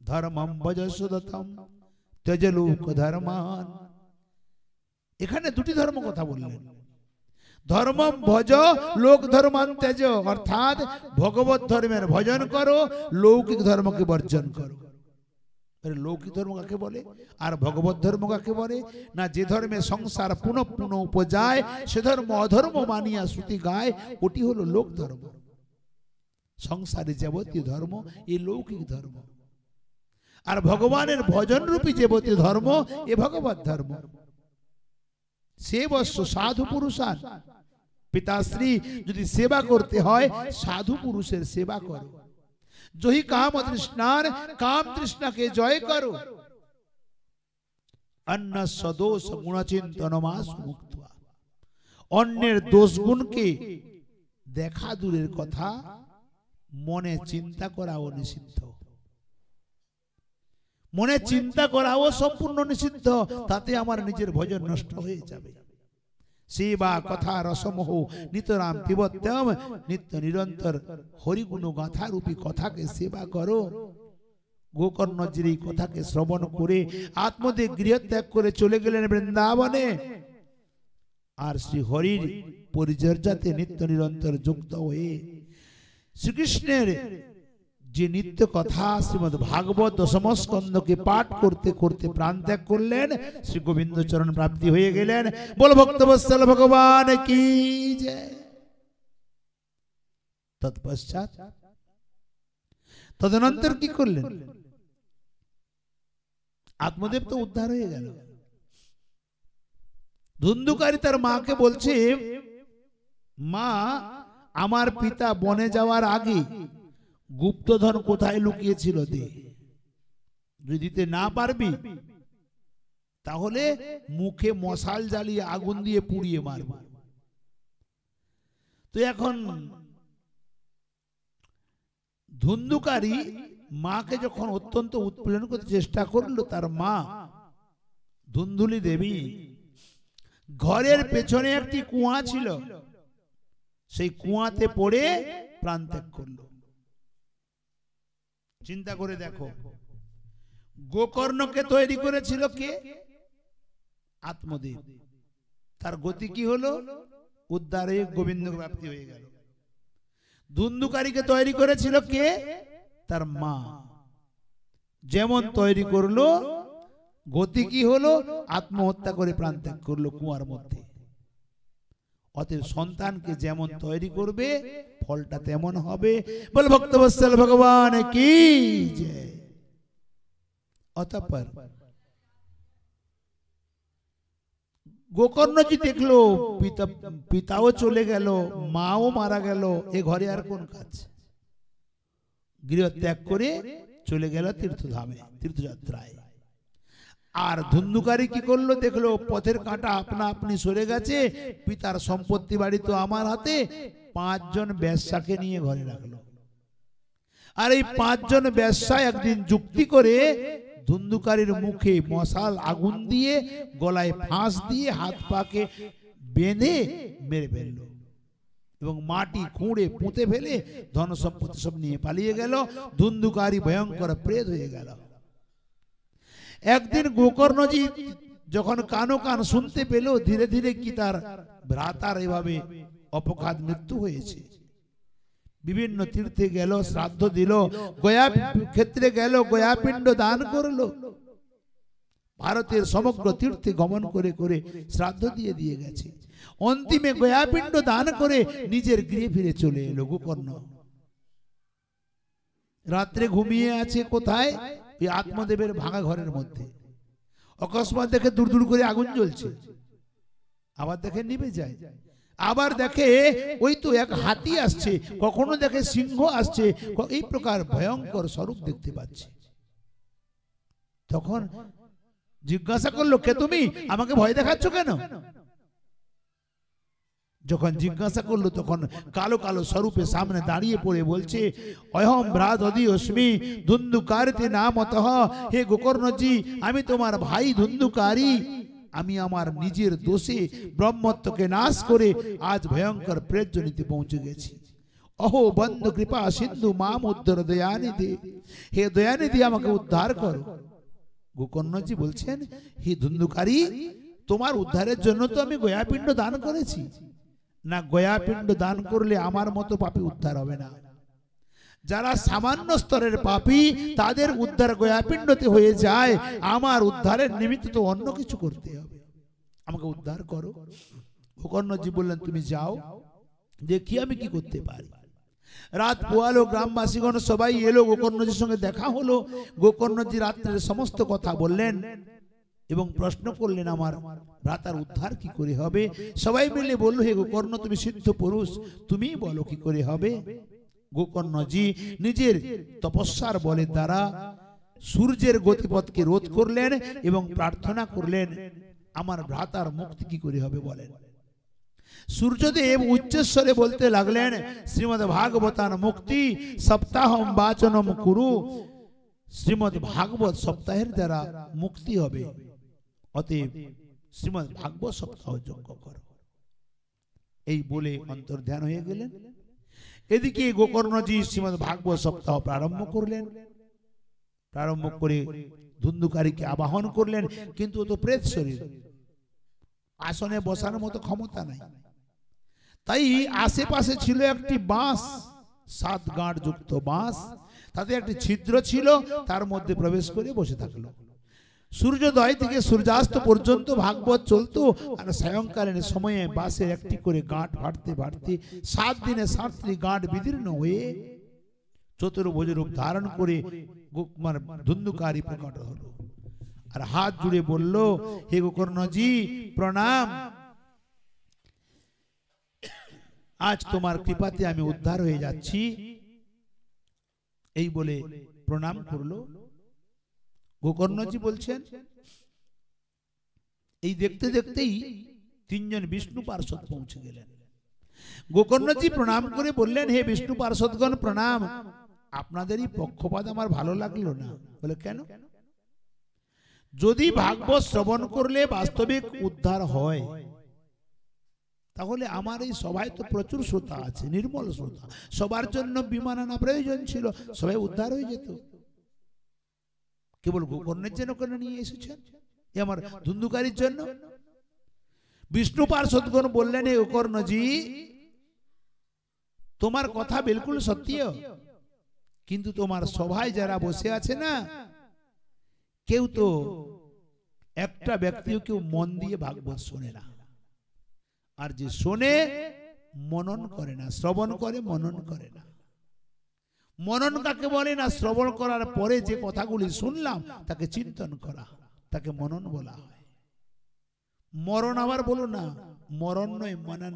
ধর্মম ভজ সুদতম ত্যজলোক ধর্মান। এখানে দুটি ধর্ম কথা বললেন। ধর্মম ভজ লোক ধর্মান ত্যাজ, অর্থাৎ ভগবত ধর্মের ভজন করো, লৌকিক ধর্মকে বর্জন করো। লৌকিক ধর্ম কাকে বলে আর ভগবত ধর্ম কাকে বলে? না, যে ধর্মে সংসার পুনঃ পুনঃ উপজায় সে ধর্ম অধর্ম মানিয়া শ্রুতি গায়, ওটি হলো লোক ধর্ম। সংসারে যাবতীয় ধর্ম এই লৌকিক ধর্ম, আর ভগবানের ভজন রূপী যাবতীয় ধর্ম এ ভগবত ধর্ম। সেবস্য সাধু পুরুষান। পিতাশ্রী যদি সেবা করতে হয় সাধু পুরুষের সেবা করো। জহি কাম তৃষ্ণার, কাম তৃষ্ণাকে জয় করো। অন্য সদোষ গুণচিন্তন মাস মুক্ত। অন্যের দোষ গুণকে দেখা দূরের কথা, মনে চিন্তা করাও নিষিদ্ধ। মনে চিন্তা করাও সম্পূর্ণ নিষিদ্ধ, তাতে আমার নিজের ভজন নষ্ট হয়ে যাবে। সেবা কথা রসমোহ নিতরাম পিবত্যম, নিত্য নিরন্তর হরিগুণ গাথা রূপী কথাকে সেবা করো। গোকর্ণজির এই কথাকে শ্রবণ করে আত্মদেব গৃহত্যাগ করে চলে গেলেন বৃন্দাবনে। আর শ্রী হরির পরিচর্যাতে নিত্য নিরন্তর যুক্ত হয়ে শ্রীকৃষ্ণের যে নিত্য কথা শ্রীমদ ভাগবত দশম স্কন্ধকে পাঠ করতে করতে প্রাণ ত্যাগ করলেন, শ্রী গোবিন্দ চরণ প্রাপ্তি হয়ে গেলেন। বল ভক্তবৎসল ভগবান কি জয়। তৎপশ্চাৎ তদনন্তর কি করলেন? আত্মদেব তো উদ্ধার হয়ে গেল। ধুন্ধুকারী তার মাকে বলছে, মা, আমার পিতা বনে যাওয়ার আগে গুপ্তধন কোথায় লুকিয়েছিল দে, যদি দিতে না পারবি তাহলে মুখে মশাল জ্বালিয়ে আগুন দিয়ে পুড়িয়ে মারব। তো এখন ধুন্ধুকারী মাকে যখন অত্যন্ত উৎপীড়ন করতে চেষ্টা করলো, তার মা ধুন্ধুলি দেবী ঘরের পেছনে একটি কুয়া ছিল, সেই কুয়াতে পড়ে প্রাণ ত্যাগ করলো। চিন্তা করে দেখো, গোকর্ণকে তৈরি করেছিল কে? আত্মদেব। তার গতি কি হলো? উদ্ধারে গোবিন্দ প্রাপ্তি হয়ে গেল। ধুন্ধুকারীকে তৈরি করেছিল কে? তার মা। যেমন তৈরি করলো, গতি কি হলো? আত্মহত্যা করে প্রাণ ত্যাগ করলো কুয়ার মধ্যে। অতএব সন্তানকে যেমন তৈরি করবে ফলটা তেমন হবে। বল ভক্তবৎসল ভগবান কি জয়। অতঃপর গোকর্ণজি দেখলো পিতাও চলে গেল, মাও মারা গেল, এ ঘরে আর কোন কাজ? গৃহ ত্যাগ করে চলে গেল তীর্থধামে, তীর্থযাত্রায়। আর ধুন্ধুকারী কি করলো? দেখলো পথের কাঁটা আপনা আপনি সরে গেছে, পিতার সম্পত্তি বাড়ি তো আমার হাতে। 5 জন বেশ্যাকে নিয়ে ঘরে রাখলো। আর এই 5 জন বেশ্যা একদিন যুক্তি করে ধুন্ধুকারীর মুখে মশাল আগুন দিয়ে, গলায় ফাঁস দিয়ে, হাত পাকে বেঁধে মেরে ফেললো এবং মাটি খুঁড়ে পুঁতে ফেলে ধন সম্পত্তি সব নিয়ে পালিয়ে গেল। ধুন্ধুকারী ভয়ঙ্কর প্রেত হয়ে গেল। একদিন গোকর্ণজি যখন কানো কান শুনতে পেল ধীরে ধীরে কি তার ভ্রাতার এভাবে অপঘাত মৃত্যু হয়েছে, বিভিন্ন তীর্থে গেল, শ্রাদ্ধ দিল, গয়া ক্ষেত্রে গেল, গয়াপিণ্ড দান করলো। ভারতের সমগ্র তীর্থে গমন করে করে শ্রাদ্ধ দিয়ে দিয়ে গেছে। অন্তিমে গয়াপিণ্ড দান করে নিজের গৃহে ফিরে চলে এলো গোকর্ণ। রাত্রে ঘুমিয়ে আছে কোথায়? এই আত্মদেবের ভাঙা ঘরের মধ্যে। অকস্মাৎ দেখে দূর দূর করে আগুন জ্বলছে, আবার দেখে নিভে যায়, আবার দেখে ওই তো এক হাতি আসছে, কখনো দেখে সিংহ আসছে, এই প্রকার ভয়ঙ্কর স্বরূপ দেখতে পাচ্ছে। তখন জিজ্ঞাসা করলো, কে তুমি? আমাকে ভয় দেখাচ্ছ কেন? যখন জিজ্ঞাসা করলো তখন কালো কালো স্বরূপে সামনে দাঁড়িয়ে পড়ে বলছে, অহম ভ্রাতদি অস্মি ধুন্ধুকারিতে নামতঃ। হে গোকর্ণজি, আমি তোমার ভাই ধুন্ধুকারী। আমি আমার নিজের দোষে ব্রহ্মত্বকে নাশ করে আজ ভয়ঙ্কর প্রেতজনিতে পৌঁছে গেছি। অহো বন্ধু কৃপা সিন্ধু মাম উদ্ধর দয়ানিধি। হে দয়ানিধি, আমাকে উদ্ধার করো। গোকর্ণজি বলছেন, হে ধুন্ধুকারী, তোমার উদ্ধারের জন্য তো আমি গয়াপিণ্ড দান করেছি। না, গয়াপিণ্ড দান করলে আমার মতো পাপী উদ্ধার হবে না। যারা সামান্য স্তরের পাপী তাদের উদ্ধার গয়াপিণ্ডতে হয়ে যায়। আমার উদ্ধারের নিমিত্ত তো অন্য কিছু করতে হবে, আমাকে উদ্ধার করো। গোকর্ণজি বললেন, তুমি যাও, দেখি আমি কি করতে পারি। রাত পোয়ালো, গ্রামবাসীগণ সবাই এলো, গোকর্ণজির সঙ্গে দেখা হলো। গোকর্ণজি রাত্রের সমস্ত কথা বললেন এবং প্রশ্ন করলেন, আমার ভ্রাতার উদ্ধার কি করে হবে? সবাই মিলে বলল, হে গোকর্ণ, তুমি সিদ্ধ পুরুষ, তুমি বলো কি করে হবে। গোকর্ণজি নিজের তপস্যার বলের দ্বারা সূর্যের গতিপথকে রোধ করলেন এবং প্রার্থনা করলেন, আমার ভ্রাতার মুক্তি কি করে হবে বলেন। সূর্যদেব উচ্চস্বরে বলতে লাগলেন, শ্রীমদ্ ভাগবতান মুক্তি সপ্তাহম বাচনম কুরু। শ্রীমদ্ ভাগবত সপ্তাহের দ্বারা মুক্তি হবে, অতএব শ্রীমদ্ ভাগবত সপ্তাহ যজ্ঞ করো। এই বলে অন্তর্ধান হয়ে গেলেন। এদিকে গোকর্ণজি শ্রীমদ্ ভাগবত সপ্তাহ প্রারম্ভ করলেন। প্রারম্ভ করে ধুন্ধুকারীকে আবাহন করলেন, কিন্তু ও তো প্রেত শরীর, আসনে বসার মতো ক্ষমতা নাই। তাই আশেপাশে ছিল একটি বাঁশ, 7 গাঁট যুক্ত বাঁশ, তাতে একটি ছিদ্র ছিল, তার মধ্যে প্রবেশ করে বসে থাকলো। সূর্যোদয় থেকে সূর্যাস্ত পর্যন্ত ভাগবত চলতো। আর সায়ংকালীন সময়ে বাঁশের একটি করে গাঁট ফাটতে ফাটতে 7 দিনে 7টি গাঁট বিদীর্ণ হয়ে চতুর্ভুজ রূপ ধারণ করে ধুন্ধুকারী প্রকট হলো। আর হাত জুড়ে বলল, হে গোকর্ণজি প্রণাম, আজ তোমার কৃপাতে আমি উদ্ধার হয়ে যাচ্ছি। এই বলে প্রণাম করলো। গোকর্ণজি বলছেন, এই দেখতে দেখতেই তিনজন বিষ্ণু পার্ষদ পৌঁছে গেলেন। গোকর্ণজি প্রণাম করে বললেন, হে বিষ্ণু পার্ষদগণ প্রণাম, আপনাদেরই পক্ষপাত আমার ভালো লাগলো না। বলে কেন? যদি ভাগবত শ্রবণ করলে বাস্তবিক উদ্ধার হয়, তাহলে আমার এই সভায় তো প্রচুর শ্রোতা আছে, নির্মল শ্রোতা, সবার জন্য বিমান আনা প্রয়োজন ছিল, সবাই উদ্ধার হয়ে যেত। কেবল গোকর্ণের জন্য কেন নিয়ে এসেছেন? আমার ধুন্ধুকারীর জন্য? বিষ্ণু পার্ষদগণ বললেন, হে গোকর্ণজি তোমার কথা বিলকুল সত্য, কিন্তু তোমার সভায় যারা বসে আছে না, কেউ তো একটা ব্যক্তিও কেউ মন দিয়ে ভাগবত শোনে না। আর যে শোনে মনন করে না, শ্রবণ করে মনন করে না। মনন কাকে বলে না? শ্রবণ করার পরে যে কথাগুলি শুনলাম তাকে চিন্তন করা, তাকে মনন বলা হয়। মরণ আবার বলো না, মরণ নয়, মনন।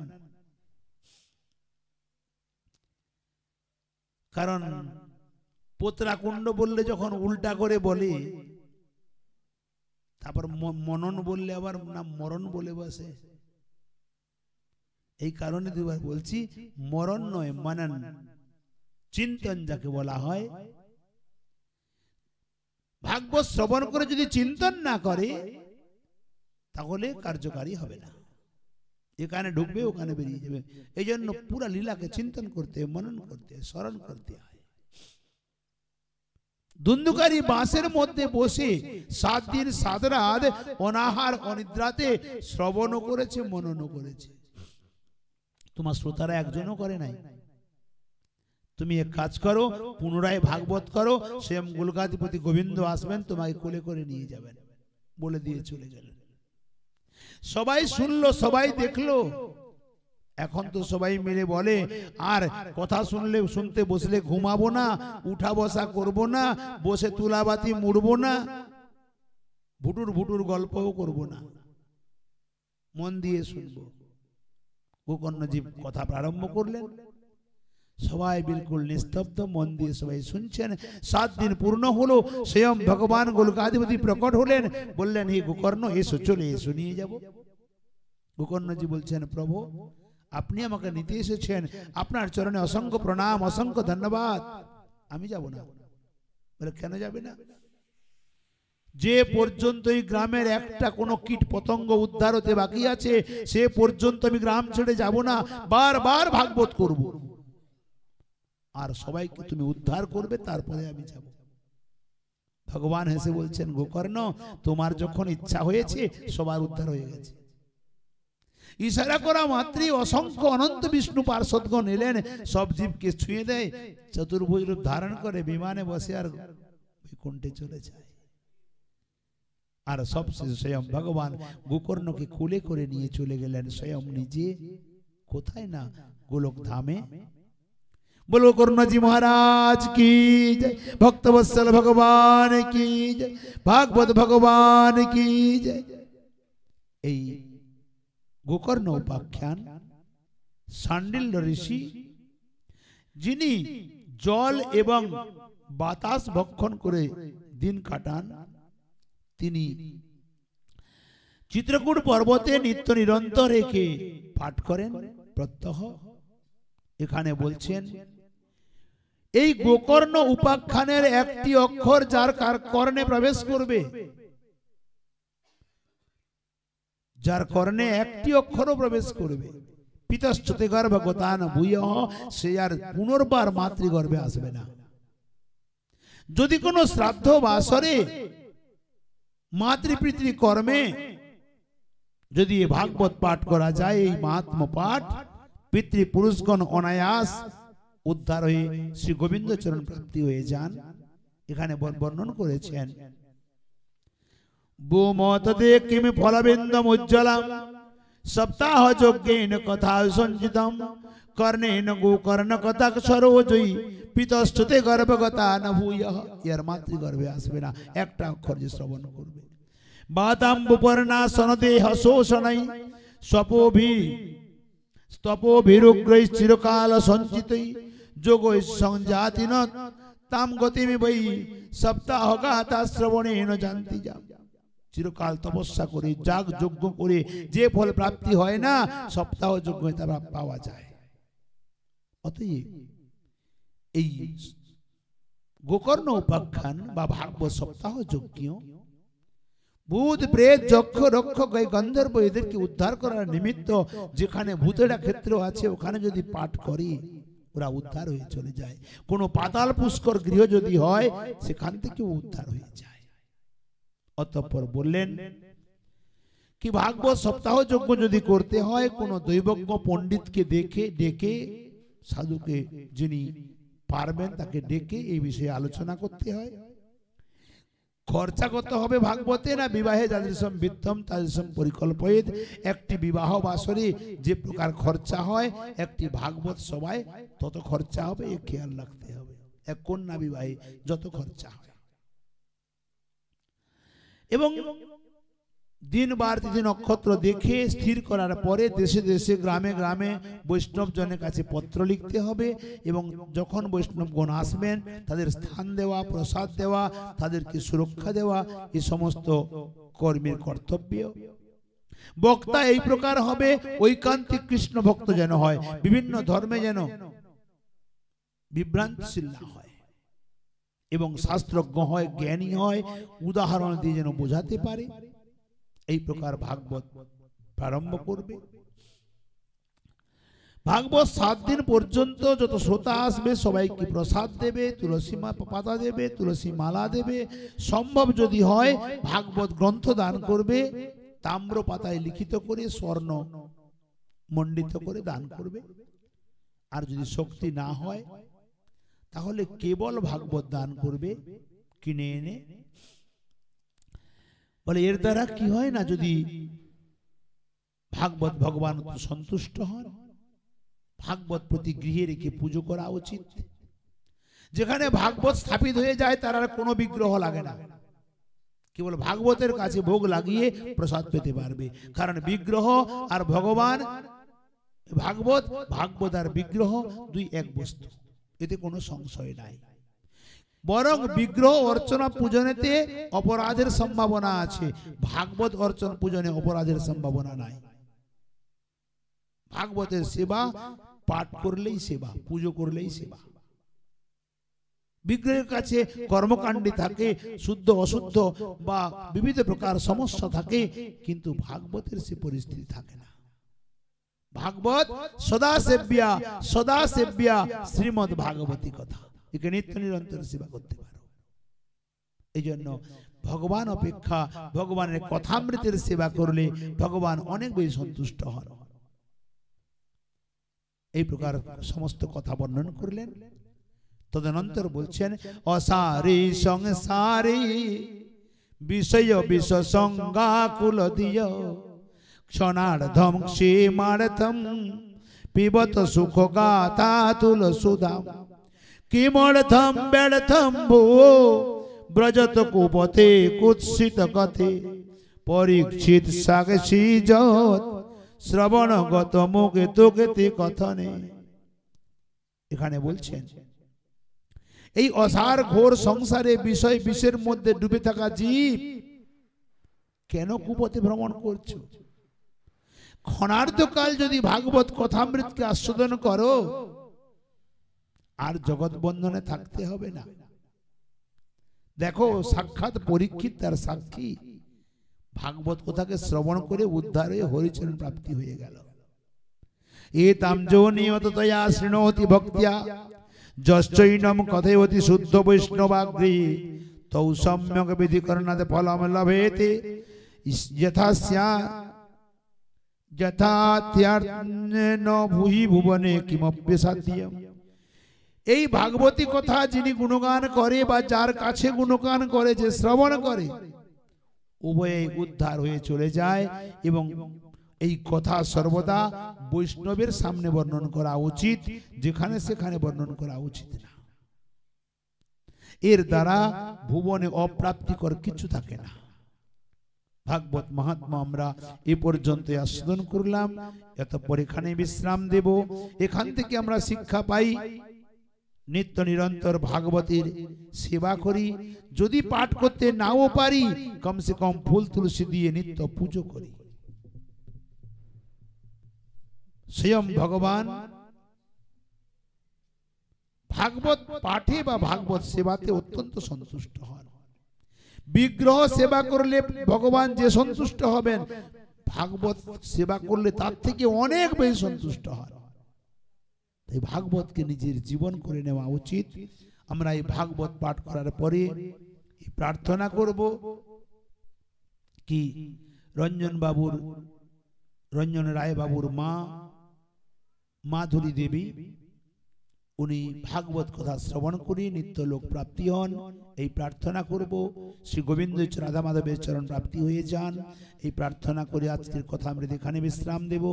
কারণ পোতরাকুণ্ড বললে যখন উল্টা করে বলে, তারপর মনন বললে আবার না মরণ বলে বসে। এই কারণে দুবার বলছি, মরণ নয় মনন, চিন্তন যাকে বলা হয়। ভাগবত শ্রবণ করে যদি চিন্তন না করে তাহলে কার্যকারী হবে না। এখানে ঢুকবে ওখানে বেরিয়ে যাবে। এই জন্য পুরা লীলাকে চিন্তন করতে, মনন করতে, স্মরণ করতে হয়। ধুন্ধুকারী বাঁশের মধ্যে বসে 7 দিন 7 রাত অনাহার অনিদ্রাতে শ্রবণও করেছে, মননও করেছে। তোমার শ্রোতারা একজনও করে নাই। তুমি এক কাজ করো, পুনরায় ভাগবত করো, স্বয়ং গোলকাধিপতি গোবিন্দ আসবেন, তোমাকে কোলে করে নিয়ে যাবেন, বলে দিয়ে চলে গেলেন। সবাই শুনলো, সবাই দেখলো। এখন তো সবাই মিলে বলে, আর কথা শুনলে শুনতে বসলে ঘুমাবো না, উঠা বসা করব না, বসে তুলাবাতি মুড়বো না, ভুটুর ভুটুর গল্পও করব না, মন দিয়ে শুনবো। গোকর্ণজি কথা প্রারম্ভ করলেন। সবাই বিলকুল নিস্তব্ধ, মন দিয়ে সবাই শুনছেন। 7 দিন পূর্ণ হলো, স্বয়ং ভগবান গোলকাধিপতি প্রকট হলেন, বললেন, হে গোকর্ণ এসো, চলে এসো, নিয়ে যাব। গোকর্ণজি বলছেন, প্রভু আপনি আমাকে নিতে এসেছেন, আপনার চরণে অসংখ্য প্রণাম, অসংখ্য ধন্যবাদ, আমি যাব না। বলে কেন যাবে না? যে পর্যন্ত এই গ্রামের একটা কোনো কীট পতঙ্গ উদ্ধার হতে বাকি আছে, সে পর্যন্ত আমি গ্রাম ছেড়ে যাব না, বারবার ভাগবত করব। আর সবাইকে তুমি উদ্ধার করবে, তারপরে আমি যাব। ভগবান হেসে বলছেন, গোকর্ণ তোমার যখন ইচ্ছা হয়েছে, সবার উদ্ধার হয়ে গেছে। ইশারা করা মাত্রই অসংখ্য অনন্ত বিষ্ণু পার্ষদগণ এলেন, সব জীবকে ছুঁয়ে দেয়, চতুর্ভুজ রূপ ধারণ করে বিমানে বসে আর বৈকুণ্ঠে চলে যায়। আর সবশেষে স্বয়ং ভগবান গোকর্ণকে কোলে করে নিয়ে চলে গেলেন স্বয়ং নিজে। কোথায় না? গোলক ধামে। बोलो गोकर्ण जी महाराज की जय, भक्तवत्सल भगवान की जय, भागवत भगवान की जय। এই গোকর্ণ উপাখ্যান শাণ্ডিল্য ঋষি, যিনি জল এবং বাতাস ভক্ষণ করে দিন কাটান, তিনি চিত্রকূট পর্বতে নিত্য নিরন্তর একে পাঠ করেন প্রত্যহ। এখানে বলছেন, এই গোকর্ণ উপাখ্যানের একটি অক্ষর যার কর্ণে প্রবেশ করবে, যার কর্ণে একটি অক্ষরও প্রবেশ করবে, পিতশ্চতে গর্ভগতান ভূয়ঃ, সে আর পুনর্বার মাতৃগর্ভে আসবে না। যদি কোনো শ্রাদ্ধ বাসরে মাতৃপিতৃ কর্মে যদি ভাগবত পাঠ করা যায়, এই মাহাত্ম্য পাঠ, পিতৃপুরুষগণ অনায়াস উদ্ধার হয়ে শ্রী গোবিন্দ চরণ প্রাপ্তি হয়ে যান। এখানে বর্ণন করেছেন, ভূমততে কিমি ফলবিন্দম উজ্জ্বলম সপ্তাহ যজ্ঞেন কথা সঞ্চিতম কর্ণেন গোকর্ণ কথাক্ষরোজয়ী পিতশ্চতে গর্ভগতা ন ভূয়ঃ। এর মাতৃগর্ভে আসবে না, একটা অক্ষর যে শ্রবণ করবে। বাতাম্বুপর্ণা সনদে হসোষণাই স্তপোভিরুগ্রৈ চিরকাল সঞ্চিতৈ যোগৈ সংজাতিন তাম গতিমি বৈ সপ্তাহগাতা শ্রবণেন জানতি যা। চিরকাল তপস্যা করে যাগ যজ্ঞ করে যে ফল প্রাপ্তি হয় না, সপ্তাহ যজ্ঞ তা পাওয়া যায়। অতএব এই গোকর্ণ উপাখ্যান বা ভাগবত সপ্তাহ যজ্ঞ ভূত প্রেত যক্ষ রক্ষক এই গন্ধর্ব এদেরকে উদ্ধার করার নিমিত্ত যেখানে ভূতেরা ক্ষেত্র আছে ওখানে যদি পাঠ করি ওরা উদ্ধার হয়ে চলে যায়। কোনো পাতাল পুষ্কর গৃহ যদি হয় সেখান থেকে উদ্ধার হয়ে যায়। অতঃপর বললেন কি ভাগবত সপ্তাহ যজ্ঞ যদি করতে হয় কোনো দৈবজ্ঞ পণ্ডিতকে ডেকে সাধুকে যিনি পারবেন তাকে ডেকে এই বিষয়ে আলোচনা করতে হয়। খরচা কত হবে ভাগবতে না বিবাহে যাদের সম বিত্তম তাদের সম পরিকল্পিত। একটি বিবাহ বাসরে যে প্রকার খরচা হয় একটি ভাগবত সভায় তত খরচা হবে, এ খেয়াল রাখতে হবে। এক কন্যা বিবাহে যত খরচা হয় এবং দিন বার তিথি নক্ষত্র দেখে স্থির করার পরে দেশে দেশে গ্রামে গ্রামে বৈষ্ণব জনের কাছে পত্র লিখতে হবে এবং যখন বৈষ্ণবগণ আসবেন তাদের স্থান দেওয়া, প্রসাদ দেওয়া, তাদেরকে সুরক্ষা দেওয়া এই সমস্ত কর্মের কর্তব্য। বক্তা এই প্রকার হবে ঐকান্তিক কৃষ্ণ ভক্ত যেন হয়, বিভিন্ন ধর্মে যেন বিভ্রান্তিশীল না হয় এবং শাস্ত্রজ্ঞ হয়, জ্ঞানী হয়, উদাহরণ দিয়ে যেন বোঝাতে পারে। এই প্রকার ভাগবত প্রারম্ভ করবে। ভাগবত 7 দিন পর্যন্ত যত শ্রোতা আসবে সবাইকে প্রসাদ দেবে, তুলসী পাতা দেবে, তুলসী মালা দেবে। সম্ভব যদি হয় ভাগবত গ্রন্থ দান করবে, তাম্র পাতায় লিখিত করে স্বর্ণ মণ্ডিত করে দান করবে। আর যদি শক্তি না হয় তাহলে কেবল ভাগবত দান করবে কিনে এনে। বলে এর দ্বারা কি হয় না, যদি ভাগবত ভগবান সন্তুষ্ট হন, ভাগবত প্রতি গৃহে রেখে পুজো করা উচিত। যেখানে ভাগবত স্থাপিত হয়ে যায় তার আর কোনো বিগ্রহ লাগে না, কেবল ভাগবতের কাছে ভোগ লাগিয়ে প্রসাদ পেতে পারবে। কারণ বিগ্রহ আর ভগবান, ভাগবত আর বিগ্রহ দুই এক বস্তু, এতে কোনো সংশয় নাই। বরং বিগ্রহ অর্চনা পূজনেতে অপরাধের সম্ভাবনা আছে, ভাগবত অর্চন পূজনে অপরাধের সম্ভাবনা নাই। ভাগবতের সেবা পাঠ করলেই সেবা, পুজো করলেই সেবা। বিগ্রহের কাছে কর্মকাণ্ডে থাকে, শুদ্ধ অশুদ্ধ বা বিবিধ প্রকার সমস্যা থাকে, কিন্তু ভাগবতের সে পরিস্থিতি থাকে না। ভাগবত সদা সেব্যা, সদা সেব্যা শ্রীমদ ভাগবতী কথা, একে নিত্য নিরন্তর সেবা করতে পারো। এই জন্য ভগবান অপেক্ষা ভগবানের কথামৃতের সেবা করলে ভগবান অনেক বেশি সন্তুষ্ট হন। এই প্রকার সমস্ত কথা বর্ণন করলেন। তদনন্তর বলছেন অসারে সংসারে বিষয় বিষ সংজ্ঞাকুল দিয় ক্ষণার্ধম ক্ষেমার্থম পিবত সুখ গাতা তুল সুধাম কিমর্থম ব্যর্থম ভো ব্রজত কুপতে কুৎসিত কথে পরীক্ষিত সাক্ষী যত শ্রবণগত মুখে তোকেতে কথনে। এখানে বলছেন এই অসার ঘোর সংসারে বিষয় বিষের মধ্যে ডুবে থাকা জীব কেন কুপথে ভ্রমণ করছো? ক্ষণার্ধকাল যদি ভাগবত কথামৃতকে আস্বাদন করো আর জগৎ বন্ধনে থাকতে হবে না। দেখো সাক্ষাৎ পরীক্ষিত তার সাক্ষী, ভাগবত কথাকে শ্রবণ করে উদ্ধার হয়ে হরিচরণ প্রাপ্তি হয়ে গেল। এ তামজো নিয়ততয়া শৃণোতি ভক্তিয়া যশ্চৈনম কথয়তি শুদ্ধ বৈষ্ণবাগ্রী তৌ সম্যক বিধিকরণাৎ ফলম লভেতে যথাস্যা যথাত্যার্থেন ভুহি ভুবনে কিমপ্যসাধ্যম। এই ভাগবতী কথা যিনি গুণগান করে বা যার কাছে গুণগান করে, যে শ্রবণ করে, উভয়ে উদ্ধার হয়ে চলে যায়। এবং এই কথা সর্বদা বৈষ্ণবের সামনে বর্ণন করা উচিত, যেখানে সেখানে বর্ণন করা উচিত না। এর দ্বারা ভুবনে অপ্রাপ্তিকর কিছু থাকে না। ভাগবত মাহাত্ম্য আমরা এই পর্যন্ত আস্বাদন করলাম। এতপর এখানে বিশ্রাম দেব। এখান থেকে আমরা শিক্ষা পাই নিত্য নিরন্তর ভাগবতের সেবা করি। যদি পাঠ করতে নাও পারি, কমসে কম ফুল তুলসী দিয়ে নিত্য পুজো করি। স্বয়ং ভগবান ভাগবত পাঠে বা ভাগবত সেবাতে অত্যন্ত সন্তুষ্ট হন। বিগ্রহ সেবা করলে ভগবান যে সন্তুষ্ট হবেন, ভাগবত সেবা করলে তার থেকে অনেক বেশি সন্তুষ্ট হন। তাই ভাগবতকে নিজের জীবন করে নেওয়া উচিত। আমরা এই ভাগবত পাঠ করার পরে প্রার্থনা করব কি রঞ্জন রায় বাবুর মা মাধুরী দেবী, উনি ভাগবত কথা শ্রবণ করি নিত্য লোক প্রাপ্তি হন, এই প্রার্থনা করব। শ্রী গোবিন্দ রাধা মাধবের চরণ প্রাপ্তি হয়ে যান, এই প্রার্থনা করে আজকের কথা আমরা এখানে বিশ্রাম দেব।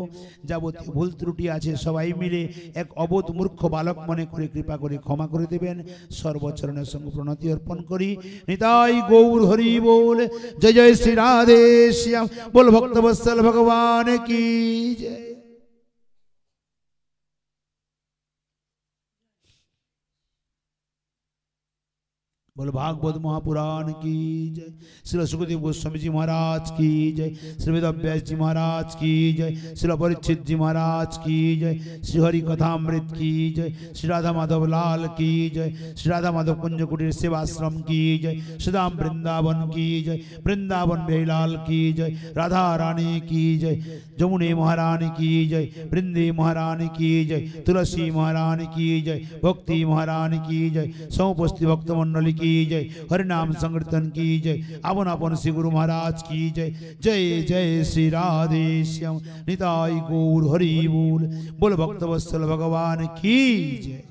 যাবতীয় ভুল ত্রুটি আছে সবাই মিলে এক অবোধ মূর্খ বালক মনে করে কৃপা করে ক্ষমা করে দেবেন। সর্বচরণের সঙ্গে প্রণতি অর্পণ করি। নিতাই গৌর হরি বল। জয় জয় শ্রী রাধে শ্যাম বল ভক্তবৎসল ভগবান কি জয়। बोल भागवत महापुराण की जय। श्री सुखदेव गोस्वामी जी महाराज की जय। श्री वेदव्यास जी महाराज की जय। श्री परीक्षित जी महाराज की जय। श्री हरि कथामृत की जय। श्री राधा माधव लाल की जय। श्री राधा माधव कुंज कुटीर सेवाश्रम की जय। श्रीधाम वृंदावन की जय। वृंदावन बेलाल की जय। राधा रानी की जय। जमुने महारानी की जय। वृंदे महारानी की जय। तुलसी महारानी की जय। भक्ति महारानी की जय। सौपस्थि भक्त मंडली की जय। हरिनाम संकीर्तन की जय। अपन अपन श्री गुरु महाराज की जय। जय जय श्री राधे श्याम। निताई गौर हरि बोल। बोल भक्तवत्सल भगवान की जय।